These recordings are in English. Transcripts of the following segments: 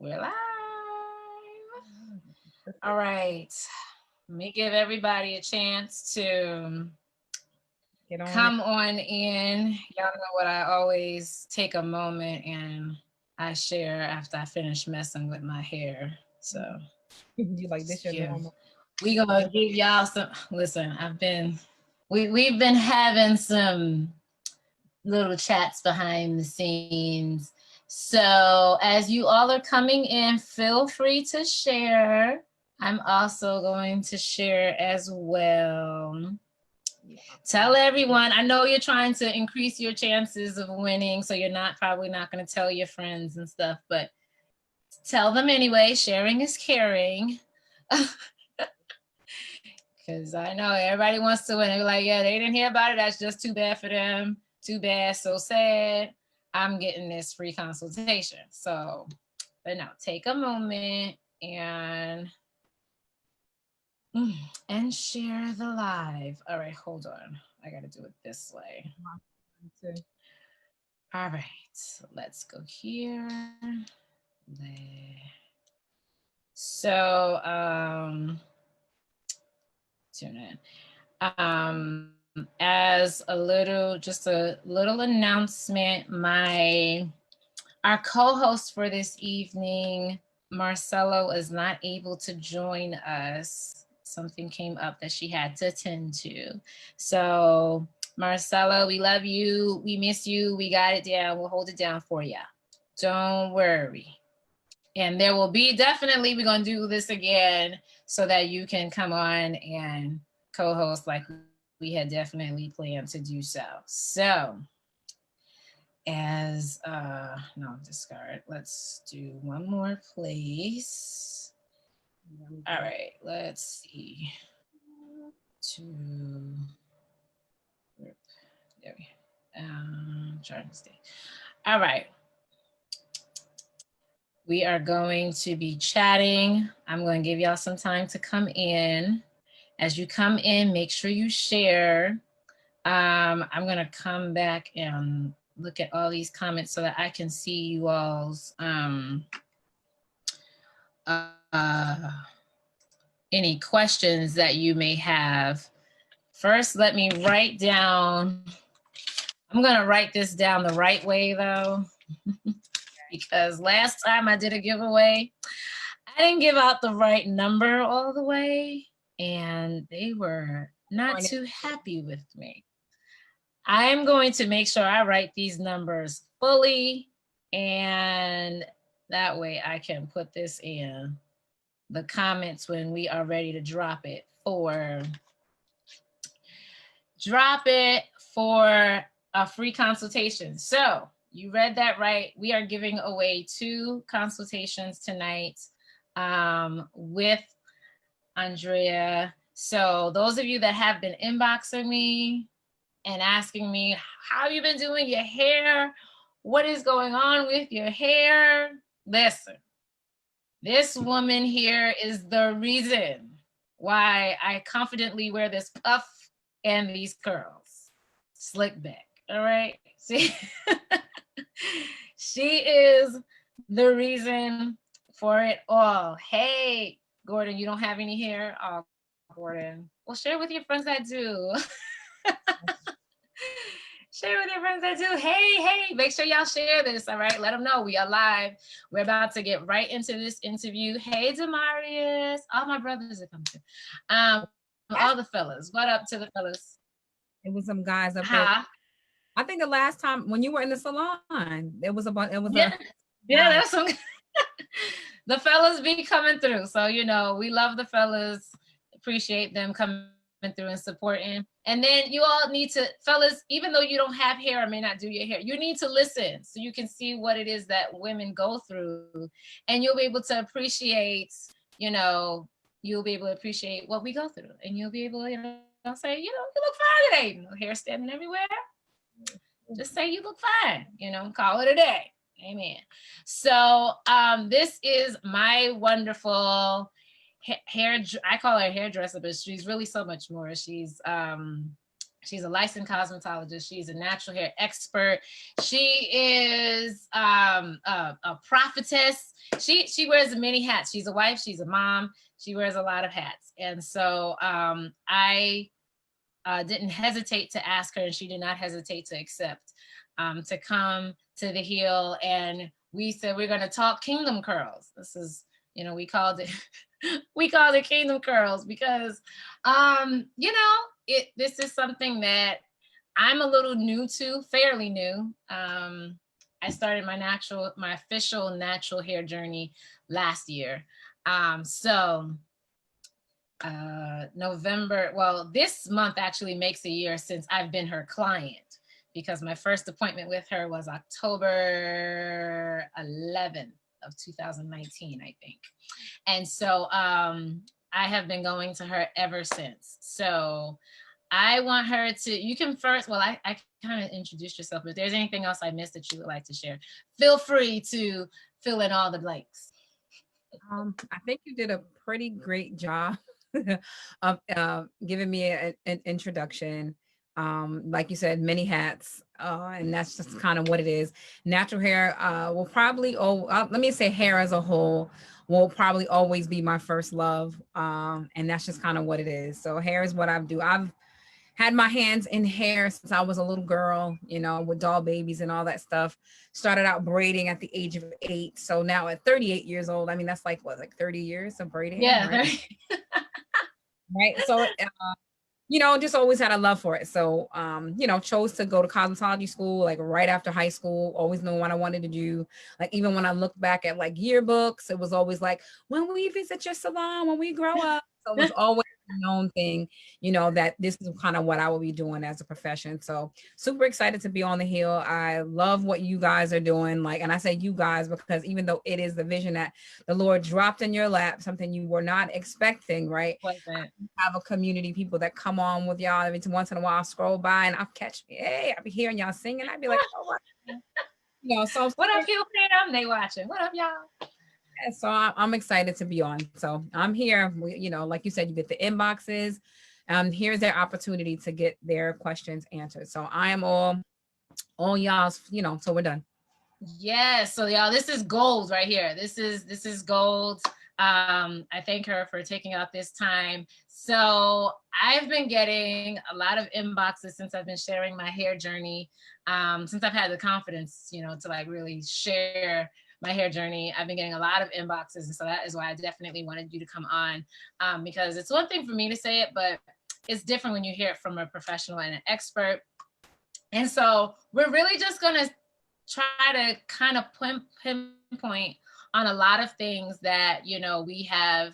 We're live. All right. Let me give everybody a chance to come on in. Y'all know what I always take a moment and I share after I finish messing with my hair. So you like this your normal. We gonna give y'all some. Listen, we've been having some little chats behind the scenes. So as you all are coming in, feel free to share. I'm also going to share as well. Tell everyone. I know you're trying to increase your chances of winning, so you're probably not going to tell your friends and stuff, but tell them anyway. Sharing is caring. Because I know everybody wants to win. They're like, yeah, they didn't hear about it. That's just too bad for them. Too bad, so sad. I'm getting this free consultation. So, but no, take a moment and share the live. All right, hold on. I got to do it this way. All right, let's go here. So, tune in. As just a little announcement, our co-host for this evening, Marcelo, is not able to join us. Something came up that she had to attend to. So, Marcelo, we love you. We miss you. We got it down. We'll hold it down for you. Don't worry. And there will be definitely, we're going to do this again so that you can come on and co-host like we had definitely planned to do so. So as, no, discard. Let's do one more, please. All right, let's see. There we go. Trying to stay. All right. We are going to be chatting. I'm going to give y'all some time to come in. As you come in, make sure you share. I'm going to come back and look at all these comments so that I can see you all's any questions that you may have. First, let me write down. I'm going to write this down the right way, though, because last time I did a giveaway, I didn't give out the right number all the way, and they were not too happy with me. I'm going to make sure I write these numbers fully, and that way I can put this in the comments when we are ready to drop it for a free consultation. So you read that right. We are giving away 2 consultations tonight with Andrea. So those of you that have been inboxing me and asking me, how have you been doing your hair? What is going on with your hair? Listen, this woman here is the reason why I confidently wear this puff and these curls. Slick back, all right? See, she is the reason for it all. Hey, Gordon, you don't have any hair? Oh, Gordon. Well, share with your friends that do. Share with your friends that do. Hey, make sure y'all share this, all right? Let them know we are live. We're about to get right into this interview. Hey, Demarius. All my brothers are coming too. All the fellas. What up to the fellas? It was some guys up there. I think the last time when you were in the salon, that's some the fellas be coming through. So, we love the fellas, appreciate them coming through and supporting. And then you all need to, fellas, even though you don't have hair or may not do your hair, you need to listen so you can see what it is that women go through, and you'll be able to appreciate, what we go through, and you'll be able to, say, you look fine today. No hair standing everywhere. Just say you look fine, call it a day. Amen. So this is my wonderful hair. I call her hairdresser, but she's really so much more. She's She's a licensed cosmetologist. She's a natural hair expert. She is a prophetess. She wears many hats. She's a wife. She's a mom. She wears a lot of hats. And so I didn't hesitate to ask her, and she did not hesitate to accept to come to the Heel. And we said we're going to talk kingdom curls. This is, we called it we called it kingdom curls because this is something that I'm a little new to, fairly new. I started my official natural hair journey last year. November, well, this month actually makes a year since I've been her client, because my first appointment with her was October 11th of 2019, I think. And so I have been going to her ever since. So I want her to, you can first, well, I kind of introduced yourself, but if there's anything else I missed that you would like to share, feel free to fill in all the blanks. I think you did a pretty great job of giving me an introduction. Like you said, many hats, and that's just kind of what it is. Natural hair will probably, let me say hair as a whole will probably always be my first love. And that's just kind of what it is. So hair is what I do. I've had my hands in hair since I was a little girl, with doll babies and all that stuff. Started out braiding at the age of 8. So now at 38 years old, I mean, that's like 30 years of braiding? Yeah. Right. Right. So, just always had a love for it. So, chose to go to cosmetology school, like right after high school, always knowing what I wanted to do. Like, even when I look back at like yearbooks, it was always like, when we visit your salon, when we grow up. So it was always a known thing, that this is kind of what I will be doing as a profession. So super excited to be on the Heel. I love what you guys are doing. Like, and I say you guys, because even though it is the vision that the Lord dropped in your lap, something you were not expecting, right? Have a community, people that come on with y'all every once in a while, scroll by and I'll catch, hey, I'll be hearing y'all singing. I'd be like, oh, what? So what up, Peele fam? They watching. What up, y'all? So I'm excited to be on. So I'm here. Like you said, you get the inboxes. Here's their opportunity to get their questions answered. So I am all y'all's, so we're done. Yes. So y'all, this is gold right here. This is gold. I thank her for taking out this time. So I've been getting a lot of inboxes since I've been sharing my hair journey. Since I've had the confidence, to like really share my hair journey, I've been getting a lot of inboxes. And so that is why I definitely wanted you to come on, because it's one thing for me to say it, but it's different when you hear it from a professional and an expert. And so we're really just going to try to kind of pinpoint on a lot of things that, we have,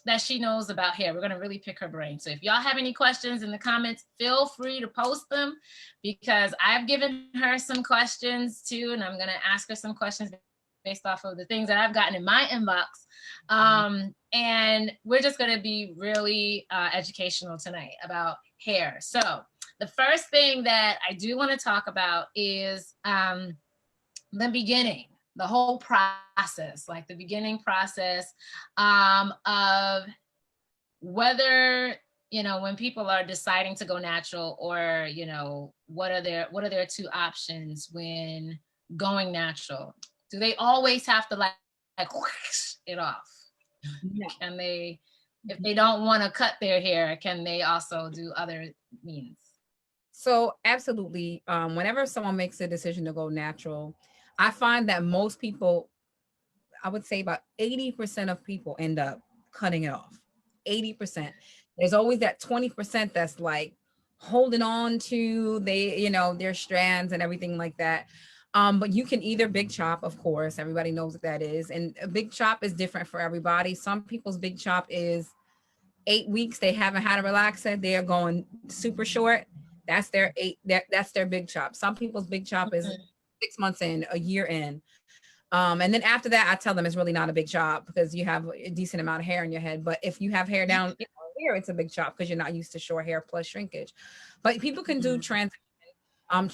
that she knows about hair. We're going to really pick her brain. So if y'all have any questions in the comments, feel free to post them, because I've given her some questions too, and I'm going to ask her some questions based off of the things that I've gotten in my inbox. And we're just going to be really educational tonight about hair. So the first thing that I do want to talk about is the beginning, the whole process, like the beginning process of whether, when people are deciding to go natural, or, what are their two options when going natural? Do they always have to like whoosh it off? Yeah. Can they, if they don't want to cut their hair, can they also do other means? So absolutely. Whenever someone makes a decision to go natural, I find that most people, I would say about 80% of people end up cutting it off. 80%. There's always that 20% that's like holding on to their strands and everything like that. But you can either big chop, of course, everybody knows what that is. And a big chop is different for everybody. Some people's big chop is 8 weeks. They haven't had a relaxer. They're going super short. That's their that's their big chop. Some people's big chop is 6 months in, a year in. And then after that, I tell them it's really not a big chop, because you have a decent amount of hair in your head. But if you have hair down here, it's a big chop, because you're not used to short hair plus shrinkage. But people can do transition.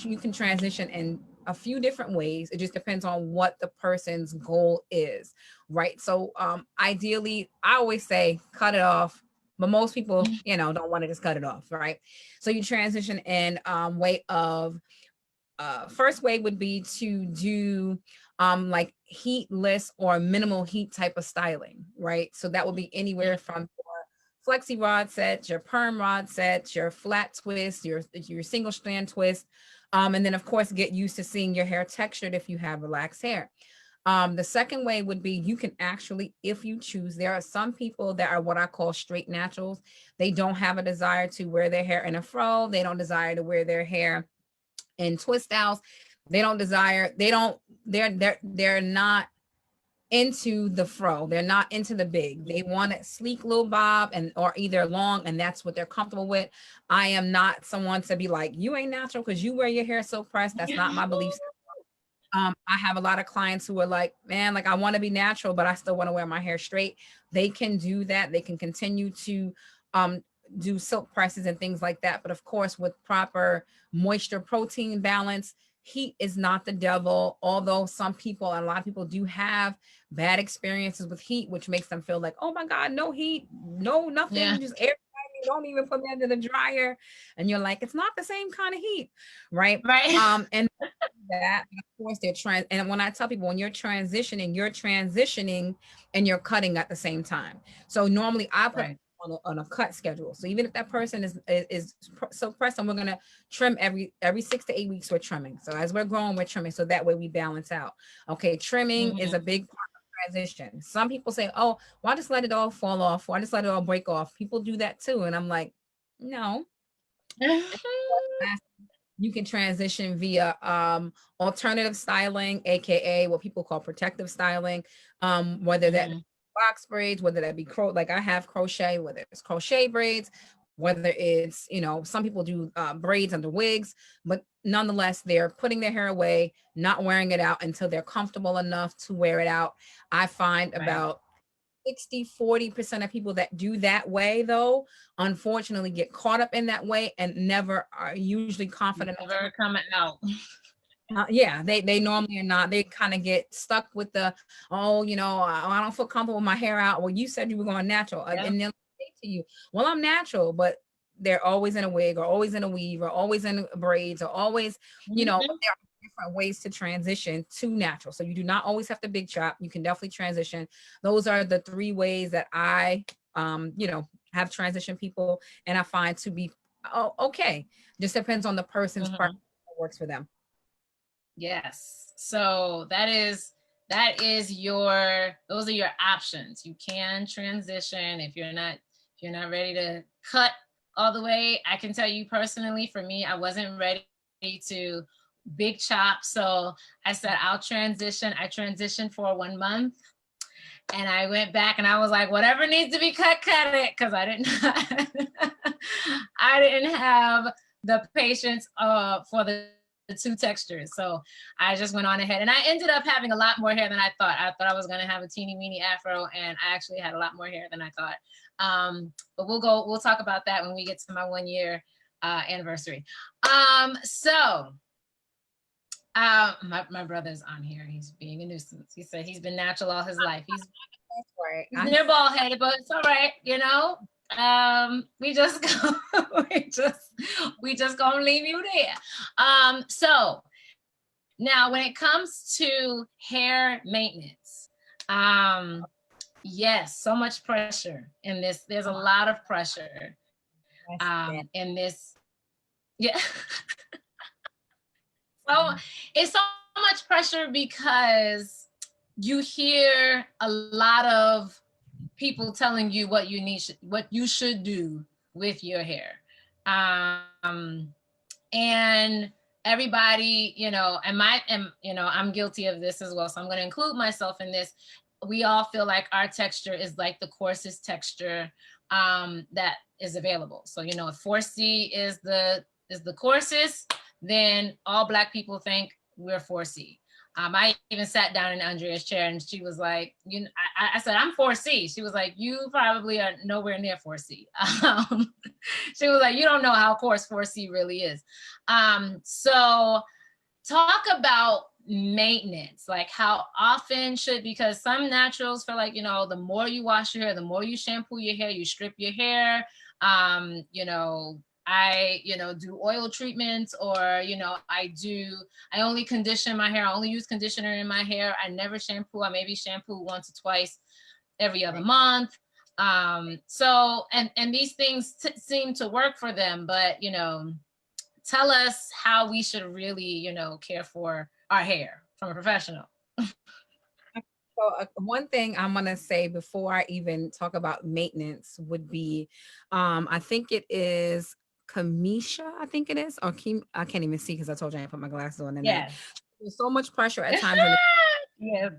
You can transition in a few different ways. It just depends on what the person's goal is, right? So ideally, I always say cut it off but most people, don't want to just cut it off, right? So you transition in way of first way would be to do like heatless or minimal heat type of styling, right? So that would be anywhere from your flexi rod sets, your perm rod sets, your flat twist, your single strand twist, and then of course get used to seeing your hair textured if you have relaxed hair. The second way would be you can actually, if you choose, there are some people that are what I call straight naturals. They don't have a desire to wear their hair in a fro. They don't desire to wear their hair in twist styles. They don't desire, they don't, they're not into the fro. They're not into the big. They want it sleek little bob and or either long, and that's what they're comfortable with. I am not someone to be like, you ain't natural because you wear your hair so pressed. That's not my belief. I have a lot of clients who are like, man, like I want to be natural, but I still want to wear my hair straight. They can do that. They can continue to um, do silk presses and things like that. But of course, with proper moisture protein balance, heat is not the devil. Although some people, and a lot of people do have bad experiences with heat, which makes them feel like, oh my God, no heat, no nothing, just air. Don't even put me under the dryer. And you're like, it's not the same kind of heat, right? Right. And that, of course, and when I tell people when you're transitioning and you're cutting at the same time. So normally I put Right. on a cut schedule. So even if that person is so pressed, and we're gonna trim every 6 to 8 weeks, we're trimming. So as we're growing, we're trimming. So that way we balance out. Okay, trimming is a big part of transition. Some people say, oh, why just let it all fall off? Why just let it all break off? People do that too. And I'm like, no. You can transition via alternative styling, aka what people call protective styling, whether that box braids, whether that be like I have crochet, whether it's crochet braids, whether it's, some people do braids under wigs, but nonetheless, they're putting their hair away, not wearing it out until they're comfortable enough to wear it out. I find about 60-40% of people that do that way, though, unfortunately get caught up in that way and never are usually confident. Never coming out. Yeah, they normally are not. They kind of get stuck with the, oh, I don't feel comfortable with my hair out. Well, you said you were going natural. Yep. And they'll say to you, well, I'm natural, but they're always in a wig or always in a weave or always in braids or always, but there are different ways to transition to natural. So you do not always have to big chop. You can definitely transition. Those are the 3 ways that I, have transitioned people, and I find to be okay. Just depends on the person's part that works for them. Yes. So those are your options. You can transition if you're not ready to cut all the way. I can tell you personally, for me, I wasn't ready to big chop. So I said, I'll transition. I transitioned for 1 month. And I went back and I was like, whatever needs to be cut it. Cause I didn't have the patience for the 2 textures. So I just went on ahead and I ended up having a lot more hair than I thought. I thought I was going to have a teeny weeny afro, and I actually had a lot more hair than I thought. But we'll talk about that when we get to my 1 year anniversary. My brother's on here. He's being a nuisance. He said he's been natural all his life. He's near bald headed, but it's all right. We just gonna leave you there. So now when it comes to hair maintenance, yes, so much pressure in this. There's a lot of pressure in this. Yeah. So it's so much pressure because you hear a lot of people telling you what you should do with your hair. And everybody, I'm guilty of this as well. So I'm going to include myself in this. We all feel like our texture is like the coarsest texture that is available. So, if 4C is the coarsest, then all Black people think we're 4C. I even sat down in Andrea's chair and she was like, I said, I'm 4C. She was like, you probably are nowhere near 4C. She was like, you don't know how coarse 4C really is. So talk about maintenance, like how often should, because some naturals feel like, the more you wash your hair, the more you shampoo your hair, you strip your hair. I, do oil treatments, or, I only condition my hair. I only use conditioner in my hair. I never shampoo. I maybe shampoo once or twice every other month. So, and these things seem to work for them, but, tell us how we should really, care for our hair from a professional. So one thing I'm gonna say before I even talk about maintenance would be, I think it is Kamisha, I think it is, or Kim, I can't even see because I told you I didn't put my glasses on tonight. Yes. There's so much pressure at times in the Yeah.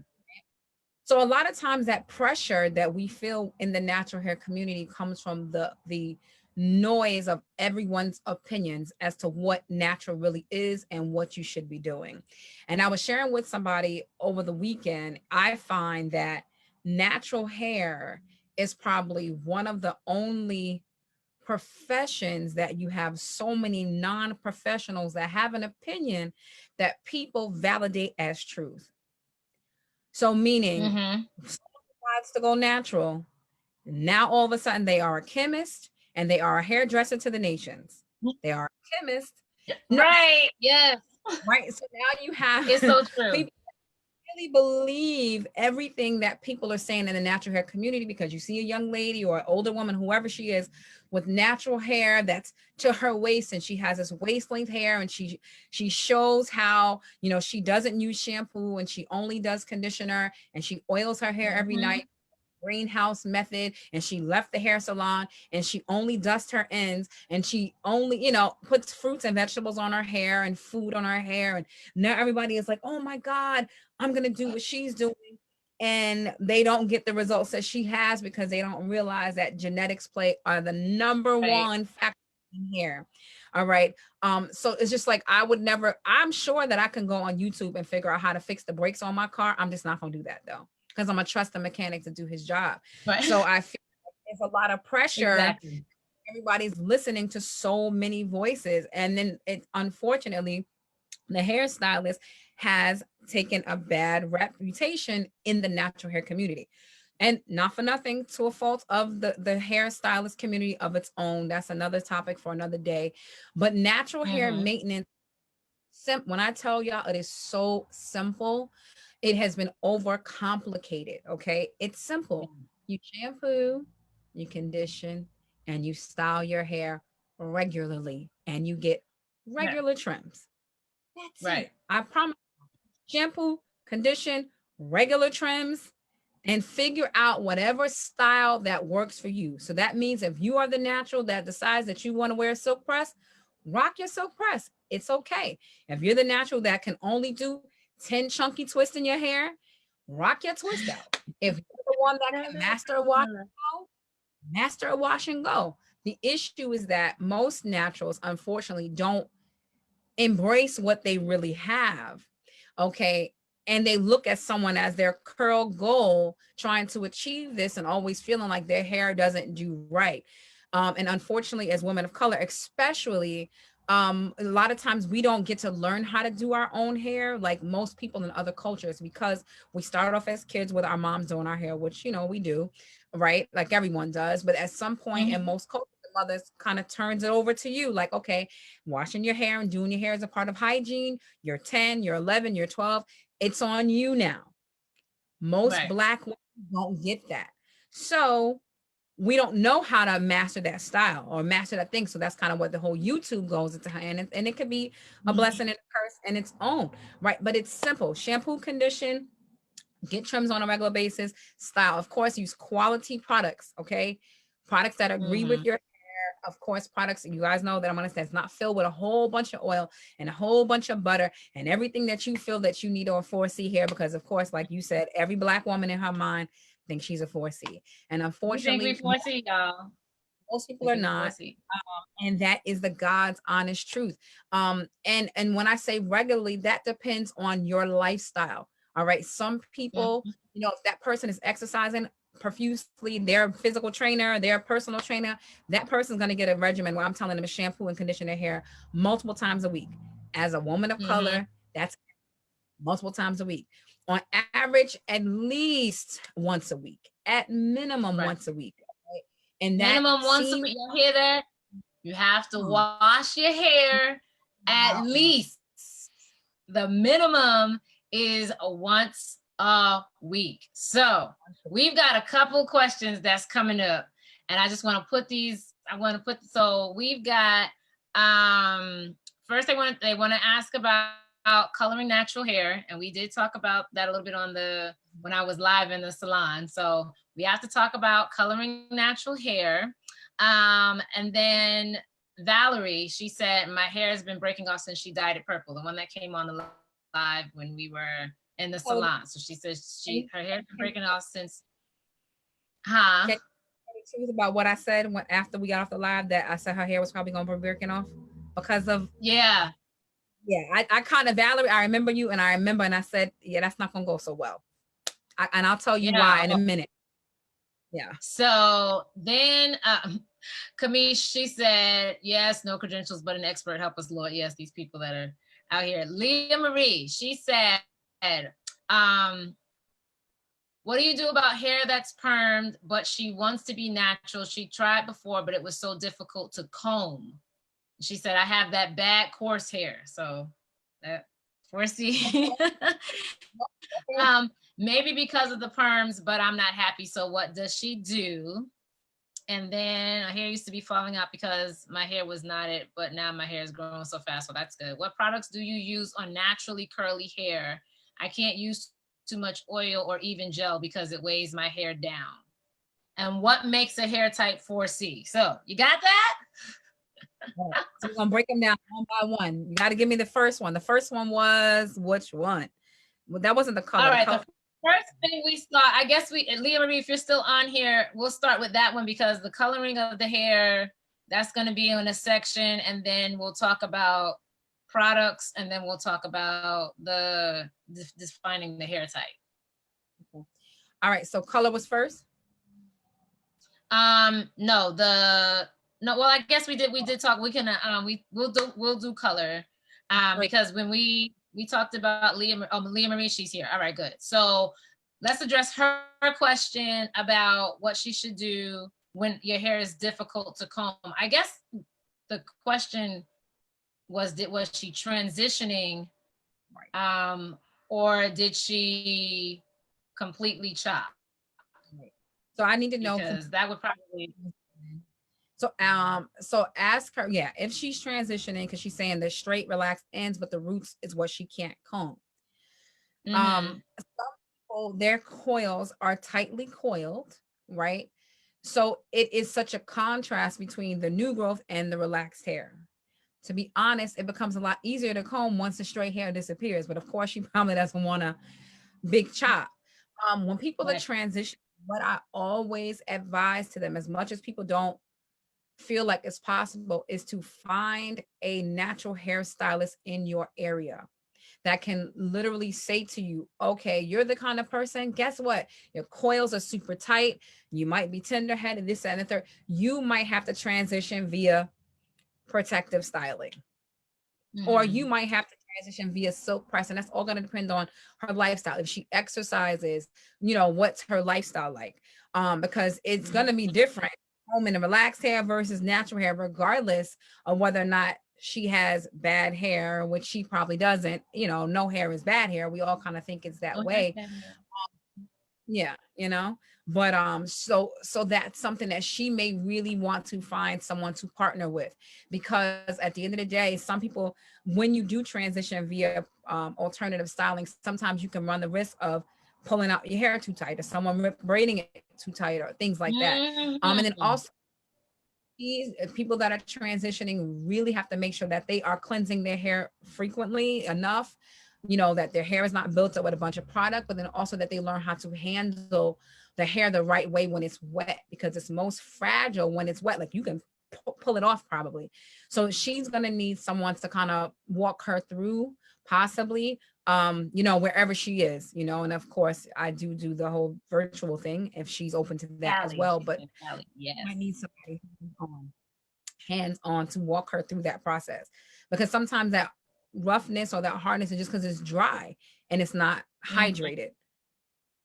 so a lot of times that pressure that we feel in the natural hair community comes from the noise of everyone's opinions as to what natural really is and what you should be doing. And I was sharing with somebody over the weekend, I find that natural hair is probably one of the only professions that you have so many non-professionals that have an opinion that people validate as truth. So meaning Mm-hmm. decides to go natural, now all of a sudden they are a chemist and they are a hairdresser to the nations. They are a chemist. No, Right. Yes. right. So now you have It's so true. people really believe everything that people are saying in the natural hair community, because you see a young lady or an older woman, whoever she is, with natural hair that's to her waist, and she has this waist length hair, and she shows how, she doesn't use shampoo and she only does conditioner, and she oils her hair every Mm-hmm. night, greenhouse method, and she left the hair salon and she only dusts her ends, and she only, puts fruits and vegetables on her hair and food on her hair, and now everybody is like, oh my god, I'm gonna do what she's doing, and they don't get the results that she has because they don't realize that genetics play are the number Right. one factor in hair. All right. So it's just like, I'm sure that I can go on YouTube and figure out how to fix the brakes on my car. I'm just not gonna do that though, because I'm gonna trust the mechanic to do his job. Right. So I feel like there's a lot of pressure. Exactly. Everybody's listening to so many voices. And then it, unfortunately, the hairstylist has taken a bad reputation in the natural hair community. And not for nothing, to a fault of the hairstylist community of its own. That's another topic for another day. But natural hair Mm-hmm. maintenance, when I tell y'all it is so simple, it has been overcomplicated. Okay. It's simple. You shampoo, you condition, and you style your hair regularly, and you get Yeah. regular trims. That's Right. it. I promise. Shampoo, condition, regular trims, and figure out whatever style that works for you. So that means if you are the natural that decides that you want to wear a silk press, rock your silk press. It's okay. If you're the natural that can only do 10 chunky twists in your hair, rock your twist out. If you're the one that can master a wash and go, master a wash and go. The issue is that most naturals, unfortunately, don't embrace what they really have. Okay. And they look at someone as their curl goal, trying to achieve this and always feeling like their hair doesn't do right. And unfortunately, as women of color, especially, a lot of times we don't get to learn how to do our own hair like most people in other cultures, because we start off as kids with our moms doing our hair, which, we do, right? Like everyone does. But at some point in Mm-hmm. most cultures, the mothers kind of turns it over to you, like, okay, washing your hair and doing your hair is a part of hygiene. You're 10, you're 11, you're 12. It's on you now. Most Right. Black women don't get that. So we don't know how to master that style or master that thing. So that's kind of what the whole YouTube goes into. And it could be a Mm-hmm. blessing and a curse in its own, right? But it's simple. Shampoo, condition, get trims on a regular basis, style. Of course, use quality products, okay? Products that agree with Mm-hmm. your, of course, products you guys know that I'm gonna say it's not filled with a whole bunch of oil and a whole bunch of butter and everything that you feel that you need or 4C here, because of course, like you said, every Black woman in her mind thinks she's a 4C. And We think we unfortunately, foresee, y'all. most people We are think we not. foresee. And that is the God's honest truth. And when I say regularly, that depends on your lifestyle. All right. Some people, Mm-hmm. if that person is exercising profusely, their physical trainer, their personal trainer, that person's going to get a regimen where I'm telling them to shampoo and condition their hair multiple times a week. As a woman of Mm-hmm. color, that's multiple times a week. On average, at least once a week, at minimum Right. once a week. Right? And that Minimum once a seems week. You hear that? You have to wash your hair at least. The minimum is once a week. So we've got a couple questions that's coming up, and I just want to put these. So we've got first they want to ask about coloring natural hair, and we did talk about that a little bit when I was live in the salon. So we have to talk about coloring natural hair, and then Valerie, she said, my hair has been breaking off since she dyed it purple, the one that came on the live when we were in the salon. So she says her hair's been breaking off since, Can you truth about what I said when after we got off the live, that I said her hair was probably going to be breaking off because of yeah. I kind of, Valerie, I remember you, and I said, yeah, that's not going to go so well. And I'll tell you why in a minute. Yeah. So then Kamish, she said, yes, no credentials, but an expert. Help us, Lord. Yes, these people that are out here. Leah Marie, she said, what do you do about hair that's permed, but she wants to be natural? She tried before, but it was so difficult to comb. She said, I have that bad coarse hair. So that 4C. Maybe because of the perms, but I'm not happy. So what does she do? And then my hair used to be falling out because my hair was knotted, but now my hair is growing so fast. So that's good. What products do you use on naturally curly hair? I can't use too much oil or even gel because it weighs my hair down. And what makes a hair type 4C? So you got that? So we're going to break them down one by one. You got to give me the first one. The first one was which one? Well, that wasn't the color. All right. The first thing we saw, I guess Leah Marie, if you're still on here, we'll start with that one because the coloring of the hair, that's going to be in a section. And then we'll talk about products, and then we'll talk about the defining the hair type. Okay. All right. So color was first? No, well, I guess we did talk. We can we'll do color. Because when we talked about Leah Marie, she's here. All right, good. So let's address her question about what she should do when your hair is difficult to comb. I guess the question was she transitioning, or did she completely chop? So I need to know, because that would probably. So ask her, if she's transitioning, because she's saying the straight relaxed ends, but the roots is what she can't comb. Some people, their coils are tightly coiled, right? So it is such a contrast between the new growth and the relaxed hair. To be honest, it becomes a lot easier to comb once the straight hair disappears. But of course, she probably doesn't want a big chop. When people are transitioning, what I always advise to them, as much as people don't feel like it's possible, is to find a natural hairstylist in your area that can literally say to you, okay, you're the kind of person, guess what? Your coils are super tight. You might be tender-headed, this, and the third. You might have to transition via protective styling. Or you might have to transition via silk press, and that's all going to depend on her lifestyle. If she exercises, what's her lifestyle like? Because it's going to be different combing a relaxed hair versus natural hair, regardless of whether or not she has bad hair, which she probably doesn't. No hair is bad hair. We all kind of think it's that way. But so that's something that she may really want to find someone to partner with, because at the end of the day, some people, when you do transition via alternative styling, sometimes you can run the risk of pulling out your hair too tight, or someone braiding it too tight, or things like that. And then also, these people that are transitioning really have to make sure that they are cleansing their hair frequently enough, that their hair is not built up with a bunch of product, but then also that they learn how to handle the hair the right way when it's wet, because it's most fragile when it's wet. Like, you can pull it off probably. So she's going to need someone to kind of walk her through, possibly, wherever she is, and of course I do the whole virtual thing if she's open to that as well. But I need somebody hands on to walk her through that process, because sometimes that roughness or that hardness is just because it's dry. and it's not Mhm. hydrated.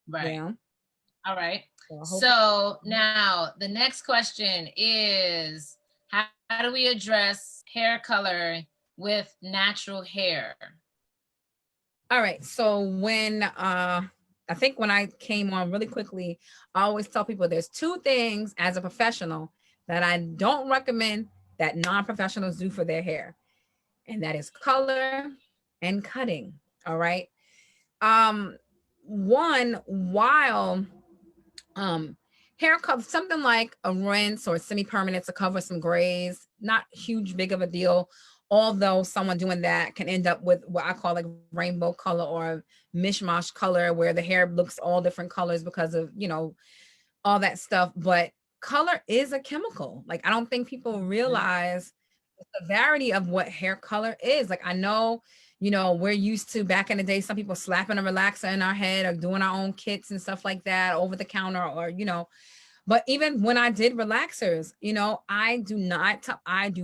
Right. Yeah. All right. So I hope. So now the next question is, how do we address hair color with natural hair? All right. So when I think when I came on really quickly, I always tell people there's two things as a professional that I don't recommend that non-professionals do for their hair. And that is color and cutting. All right. Um one while hair cover something like a rinse or semi-permanent to cover some grays, not huge big of a deal, although someone doing that can end up with what I call like rainbow color or mishmash color where the hair looks all different colors because of all that stuff. But color is a chemical. Like, I don't think people Mhm. realize the severity of what hair color is. Like, I know, we're used to back in the day, some people slapping a relaxer in our head or doing our own kits and stuff like that over the counter, or but even when I did relaxers, I do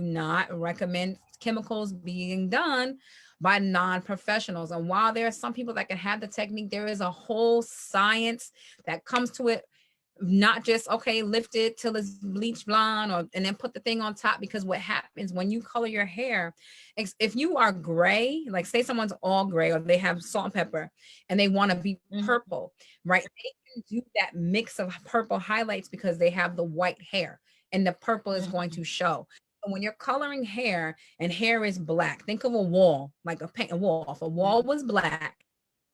not recommend chemicals being done by non-professionals. And while there are some people that can have the technique, there is a whole science that comes to it. Not just, okay, lift it till it's bleach blonde, and then put the thing on top. Because what happens when you color your hair, if you are gray, like say someone's all gray or they have salt and pepper and they want to be Mhm. purple, right? They can do that mix of purple highlights because they have the white hair, and the purple is going Mhm. to show. And when you're coloring hair and hair is black, think of a wall, like a paint a wall. If a wall was black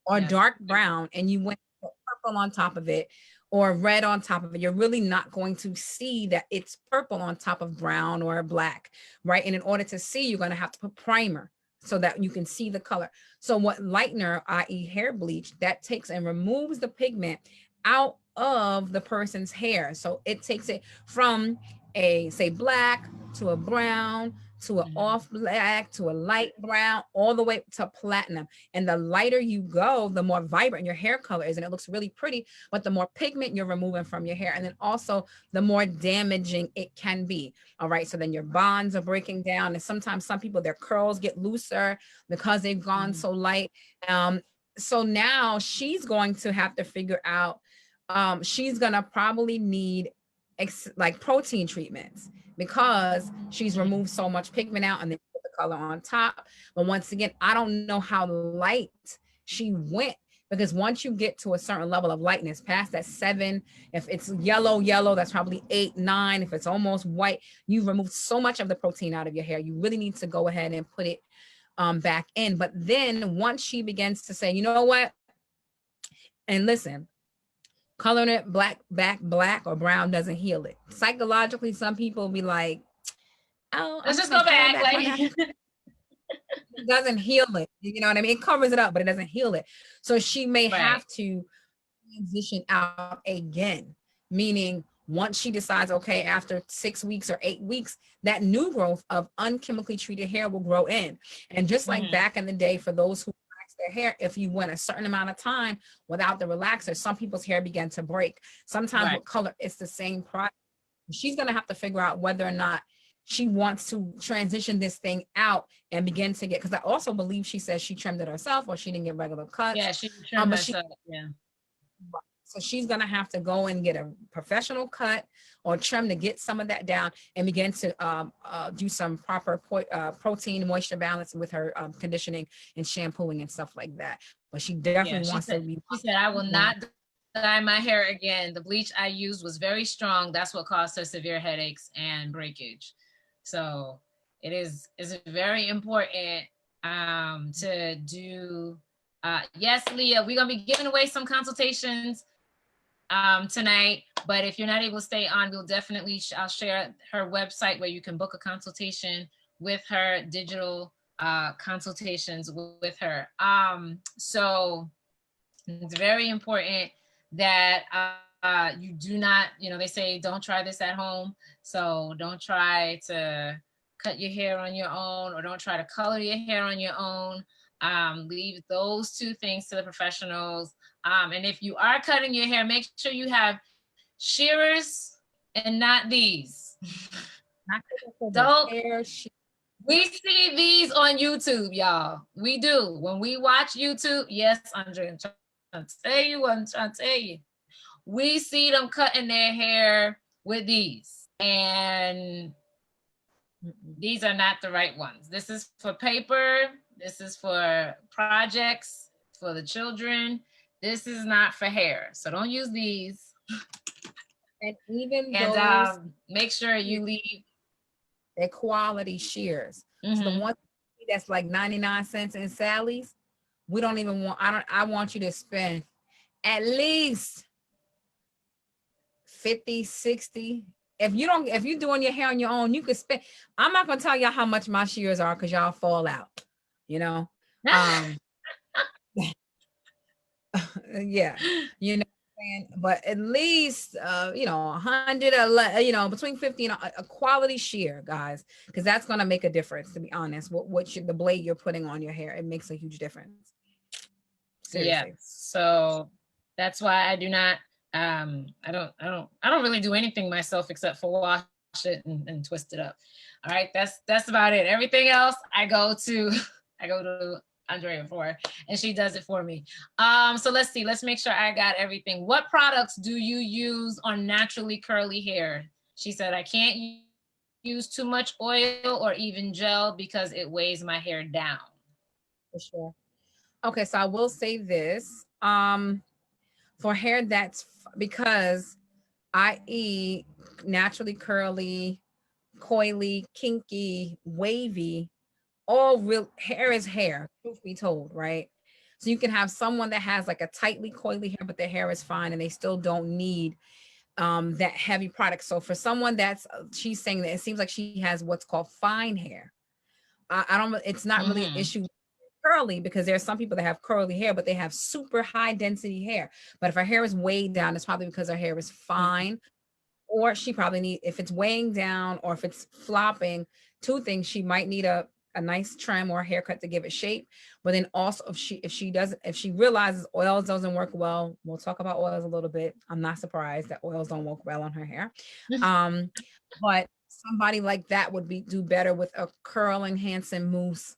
or Yes. dark brown and you went purple on top of it or red on top of it, you're really not going to see that it's purple on top of brown or black, right? And in order to see, you're going to have to put primer so that you can see the color. So what lightener, i.e. hair bleach, that takes and removes the pigment out of the person's hair. So it takes it from a, say, black to a brown to an Mhm. off black to a light brown, all the way to platinum. And the lighter you go, the more vibrant your hair color is, and it looks really pretty, but the more pigment you're removing from your hair. And then also the more damaging it can be. All right. So then your bonds are breaking down. And sometimes some people, their curls get looser because they've gone Mhm. so light. Um, so now she's going to have to figure out, she's going to probably need like protein treatments because she's Mhm. removed so much pigment out and then put the color on top. But once again, I don't know how light she went, because once you get to a certain level of lightness, past that 7, if it's yellow, that's probably 8, 9. If it's almost white, you've removed so much of the protein out of your hair. You really need to go ahead and put it back in. But then once she begins to say, you know what, and listen, coloring it black or brown doesn't heal it. Psychologically, some people be like, oh, I'm Let's just just gonna go color back. back my Like, hair. It doesn't heal it. You know what I mean? It covers it up, but it doesn't heal it. So she may right. have to transition out again, meaning once she decides, okay, after 6 weeks or 8 weeks, that new growth of unchemically treated hair will grow in. And just like Mhm. back in the day, for those who relax their hair, if you went a certain amount of time without the relaxer, some people's hair began to break. Sometimes Right. with color, it's the same process. She's going to have to figure out whether or not she wants to transition this thing out and begin to get, because I also believe she says she trimmed it herself or she didn't get regular cuts. Yeah, she trimmed But she herself. Yeah. so she's gonna have to go and get a professional cut or trim to get some of that down and begin to do some proper protein moisture balance with her conditioning and shampooing and stuff like that. But she Yeah. definitely wants to be She said, I will not dye my hair again. The bleach I used was very strong. That's what caused her severe headaches and breakage. So is very important to do. Yes, Leah, we're gonna be giving away some consultations tonight. But if you're not able to stay on, we'll definitely I'll share her website where you can book a consultation with her, digital consultations with her. So it's very important that you do not, they say don't try this at home. So don't try to cut your hair on your own, or don't try to color your hair on your own. Leave those two things to the professionals. And if you are cutting your hair, make sure you have shearers and not these. not for the Don't hair. We see these on YouTube, y'all. We do. When we watch YouTube, yes, Andre, I'm trying to tell you what I'm trying to tell you. We see them cutting their hair with these. And these are not the right ones. This is for paper. This is for projects, for the children. This is not for hair. So don't use these. And even And those, make sure you leave. they're quality shears. So the one that's like 99 cents in Sally's, we don't even want, I want you to spend at least 50, 60. If you're doing your hair on your own, you could spend, I'm not going to tell y'all how much my shears are because y'all fall out, you know? Yeah, you know, but at least, 100, between 50 and a quality shear, guys, because that's going to make a difference, to be honest. The blade you're putting on your hair, it makes a huge difference. Seriously. Yeah. So that's why I do not, I don't really do anything myself except for wash it and twist it up. All right. That's about it. Everything else I go to Andrea for, and she does it for me. So let's see. Let's make sure I got everything. What products do you use on naturally curly hair? She said, I can't use too much oil or even gel because it weighs my hair down. For sure. Okay, so I will say this. For hair that's because i.e. naturally curly, coily, kinky, wavy, all real hair is hair, truth be told, right? So you can have someone that has like a tightly coily hair, but their hair is fine and they still don't need that heavy product. So for someone that's, she's saying that it seems like she has what's called fine hair. I don't, it's not really an issue curly because there are some people that have curly hair, but they have super high density hair. But if her hair is weighed down, it's probably because her hair is fine, or she probably need, if it's weighing down or if it's flopping, two things, she might need a nice trim or a haircut to give it shape. But then also if she realizes oils doesn't work well, we'll talk about oils a little bit. I'm not surprised that oils don't work well on her hair. But somebody like that would do better with a curl enhancing mousse,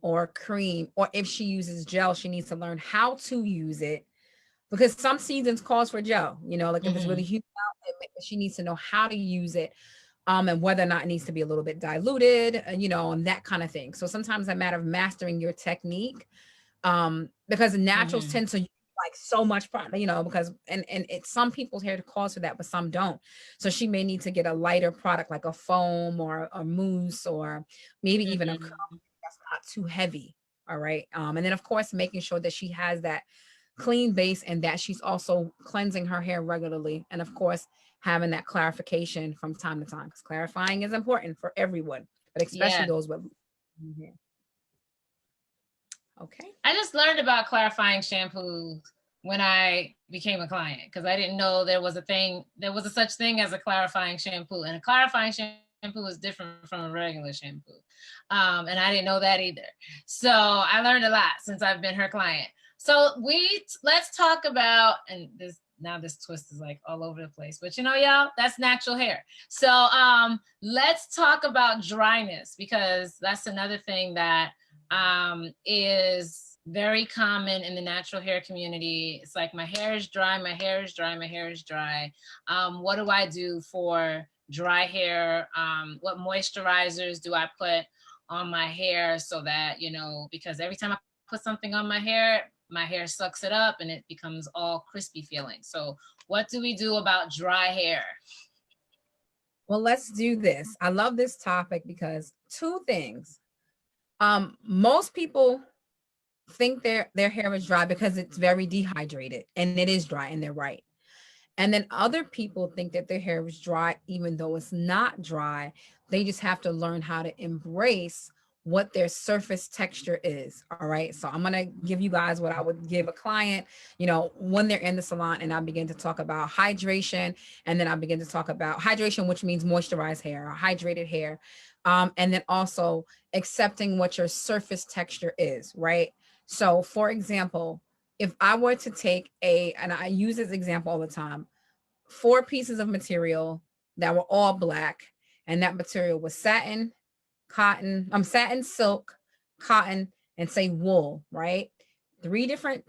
or cream, or if she uses gel, she needs to learn how to use it because some seasons calls for gel, like if it's really humid out, she needs to know how to use it, and whether or not it needs to be a little bit diluted, and that kind of thing. So sometimes a matter of mastering your technique, because naturals tend to like so much product, because and it's some people's hair calls for that, but some don't. So she may need to get a lighter product like a foam or a mousse or maybe even a curl that's not too heavy. All right. And then of course making sure that she has that clean base and that she's also cleansing her hair regularly. And of course, having that clarification from time to time, because clarifying is important for everyone, but especially those with hair. Okay. I just learned about clarifying shampoos when I became a client because I didn't know there was a such thing as a clarifying shampoo, and a clarifying shampoo is different from a regular shampoo. And I didn't know that either. So I learned a lot since I've been her client. So let's talk about, and this twist is like all over the place, but y'all, that's natural hair. So let's talk about dryness, because that's another thing that is very common in the natural hair community. It's like, my hair is dry, my hair is dry, my hair is dry. What do I do for dry hair? What moisturizers do I put on my hair so that, because every time I put something on my hair sucks it up and it becomes all crispy feeling. So what do we do about dry hair? Well, let's do this. I love this topic because two things. Most people think their hair is dry because it's very dehydrated, and it is dry, and they're right. And then other people think that their hair is dry even though it's not dry. They just have to learn how to embrace what their surface texture is. All right. So I'm going to give you guys what I would give a client, when they're in the salon, and I begin to talk about hydration. And then I begin to talk about hydration, which means moisturized hair or hydrated hair. And then also accepting what your surface texture is. Right. So for example, if I were to take and I use this example all the time, 4 pieces of material that were all black, and that material was satin, satin, silk, cotton, and say wool, right? 3 different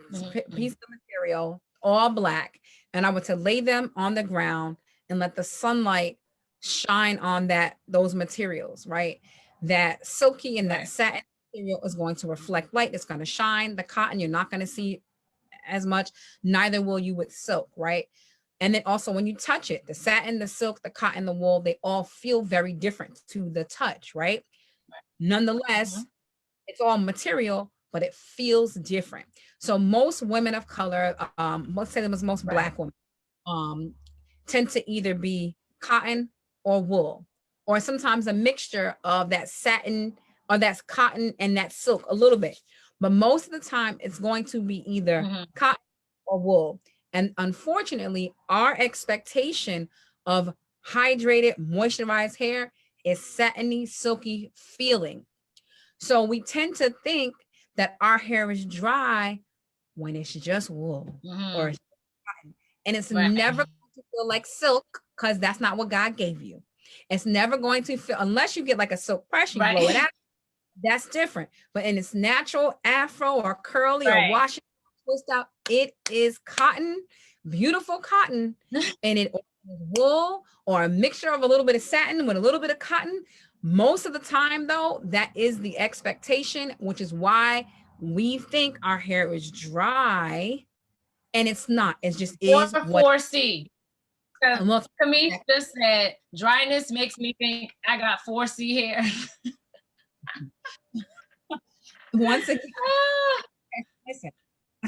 pieces of material, all black. And I were to lay them on the ground and let the sunlight shine on those materials, right? That silky and that satin material is going to reflect light. It's going to shine. The cotton, you're not going to see as much. Neither will you with silk, right? And then also when you touch it, the satin, the silk, the cotton, the wool, they all feel very different to the touch, right? Nonetheless, it's all material, but it feels different. So most women of color, let's say most Black women, tend to either be cotton or wool, or sometimes a mixture of that satin or that's cotton and that silk a little bit. But most of the time it's going to be either cotton or wool. And unfortunately, our expectation of hydrated, moisturized hair is satiny, silky feeling. So we tend to think that our hair is dry when it's just wool or cotton. And it's never going to feel like silk because that's not what God gave you. It's never going to feel, unless you get like a silk press, you blow it out. That's different. But in its natural afro or curly or wash it, twist out, it is cotton, beautiful cotton, and it is wool or a mixture of a little bit of satin with a little bit of cotton. Most of the time, though, that is the expectation, which is why we think our hair is dry, and it's not. It just is what 4C. Kamish just said, dryness makes me think I got 4C hair. Once again, listen.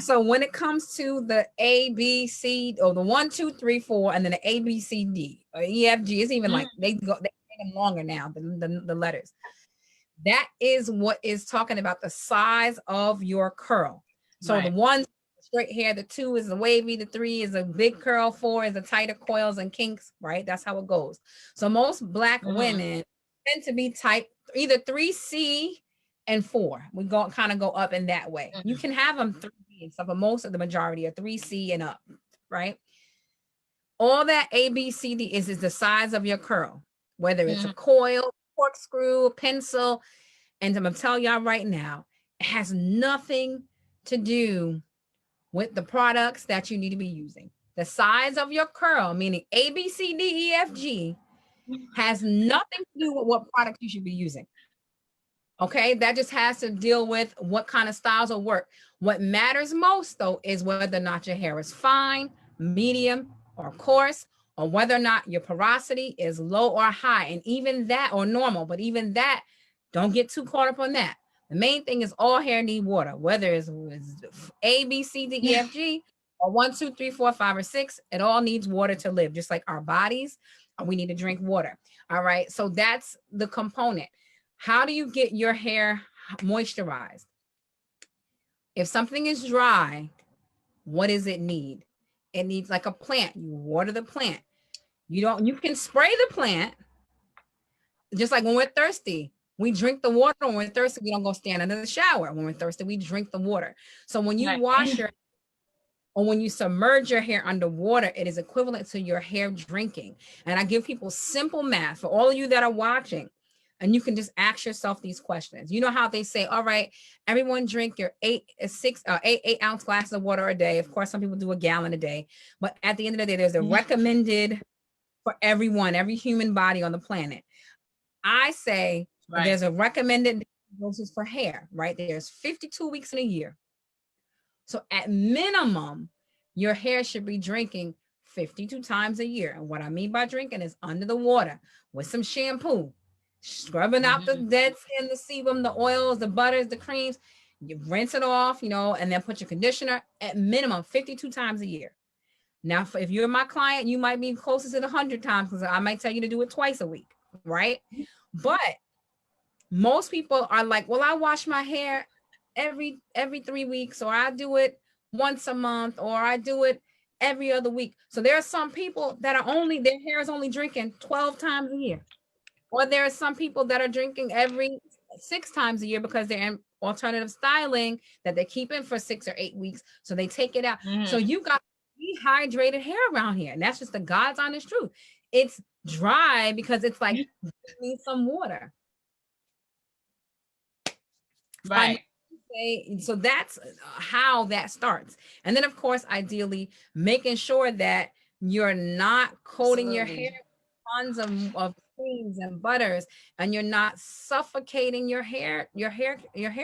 So when it comes to the A, B, C, or the 1, 2, 3, 4, and then the A, B, C, D, or E, F, G, it's even like they make them longer now, the letters. That is what is talking about the size of your curl. So the 1 straight hair, the 2 is the wavy, the 3 is a big curl, 4 is the tighter coils and kinks, right? That's how it goes. So most Black women tend to be type either 3C and 4. We kind of go up in that way. You can have them 3B and stuff, but most of the majority are 3C and up, right? All that A, B, C, D is the size of your curl, whether it's a coil, corkscrew, pencil. And I'm gonna tell y'all right now, it has nothing to do with the products that you need to be using. The size of your curl, meaning A, B, C, D, E, F, G, has nothing to do with what product you should be using. Okay, that just has to deal with what kind of styles will work. What matters most, though, is whether or not your hair is fine, medium, or coarse, or whether or not your porosity is low or high. And even that, or normal, but even that, don't get too caught up on that. The main thing is all hair need water, whether it's A, B, C, D, E, F, G, or 1, 2, 3, 4, 5, or 6. It all needs water to live, just like our bodies. We need to drink water. All right, so that's the component. How do you get your hair moisturized? If something is dry, what does it need? It needs like a plant. You water the plant. You can spray the plant. Just like when we're thirsty, we drink the water. When we're thirsty, we don't go stand under the shower. When we're thirsty, we drink the water. So when you wash your, or when you submerge your hair underwater, it is equivalent to your hair drinking. And I give people simple math for all of you that are watching. And you can just ask yourself these questions. You know how they say, all right, everyone drink your 8 ounce glasses of water a day. Of course, some people do a gallon a day. But at the end of the day, there's a recommended for everyone, every human body on the planet. I say there's a recommended doses for hair, right? There's 52 weeks in a year. So at minimum, your hair should be drinking 52 times a year. And what I mean by drinking is under the water with some shampoo, scrubbing out the dead skin, the sebum, the oils, the butters, the creams. You rinse it off, and then put your conditioner at minimum 52 times a year. Now, if you're my client, you might be closest to 100 times because I might tell you to do it twice a week, right? But most people are like, well, I wash my hair every 3 weeks, or I do it once a month, or I do it every other week. So there are some people that their hair is only drinking 12 times a year. Or there are some people that are drinking every 6 times a year because they're in alternative styling that they keep in for 6 or 8 weeks. So they take it out. So you got dehydrated hair around here. And that's just the God's honest truth. It's dry because it's like, need some water. Right. So that's how that starts. And then, of course, ideally, making sure that you're not coating your hair Absolutely. with tons of creams and butters, and you're not suffocating your hair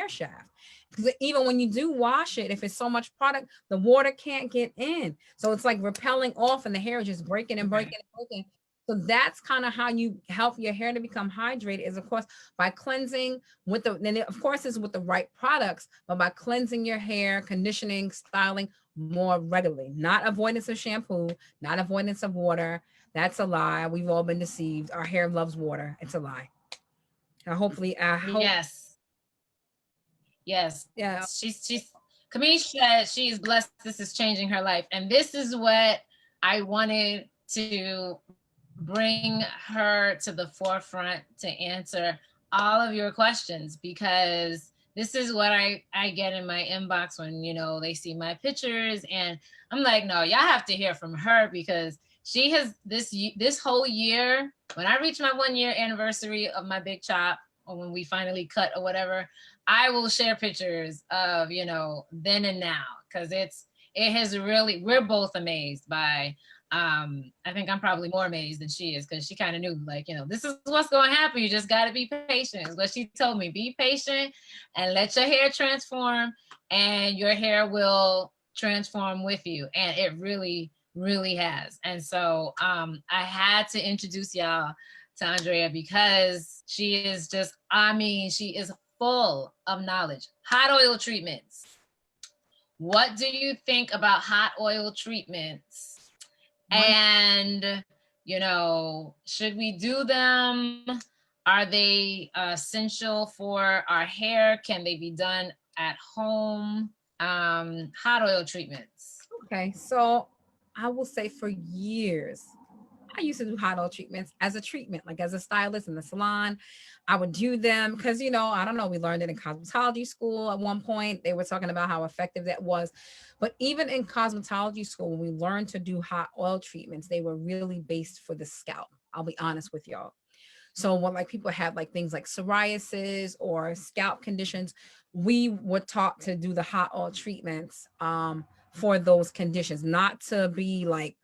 shaft. Because even when you do wash it, if it's so much product, the water can't get in. So it's like repelling off, and the hair is just breaking and breaking Right. and breaking. So that's kind of how you help your hair to become hydrated, is of course by cleansing with of course is with the right products, but by cleansing your hair, conditioning, styling more regularly. Not avoidance of shampoo, not avoidance of water. That's a lie. We've all been deceived. Our hair loves water. It's a lie. I hope, Yes. Yes. yeah. She's Kamish said she's blessed. This is changing her life. And this is what I wanted to bring her to the forefront to answer all of your questions, because this is what I get in my inbox when, they see my pictures, and I'm like, no, y'all have to hear from her, because she has this whole year, when I reach my 1 year anniversary of my big chop, or when we finally cut or whatever, I will share pictures of, then and now, because it has really, we're both amazed by, I think I'm probably more amazed than she is, because she kind of knew, like, this is what's going to happen. You just got to be patient, is what she told me. Be patient and let your hair transform, and your hair will transform with you. And it really, really has. And so I had to introduce y'all to Andrea, because she is just, she is full of knowledge. Hot oil treatments. What do you think about hot oil treatments? And, should we do them? Are they essential for our hair? Can they be done at home? Hot oil treatments. Okay, so I will say for years, I used to do hot oil treatments as a treatment, like as a stylist in the salon. I would do them because, I don't know, we learned it in cosmetology school at one point. They were talking about how effective that was. But even in cosmetology school, when we learned to do hot oil treatments, they were really based for the scalp. I'll be honest with y'all. So when like people had like things like psoriasis or scalp conditions, we were taught to do the hot oil treatments for those conditions, not to be like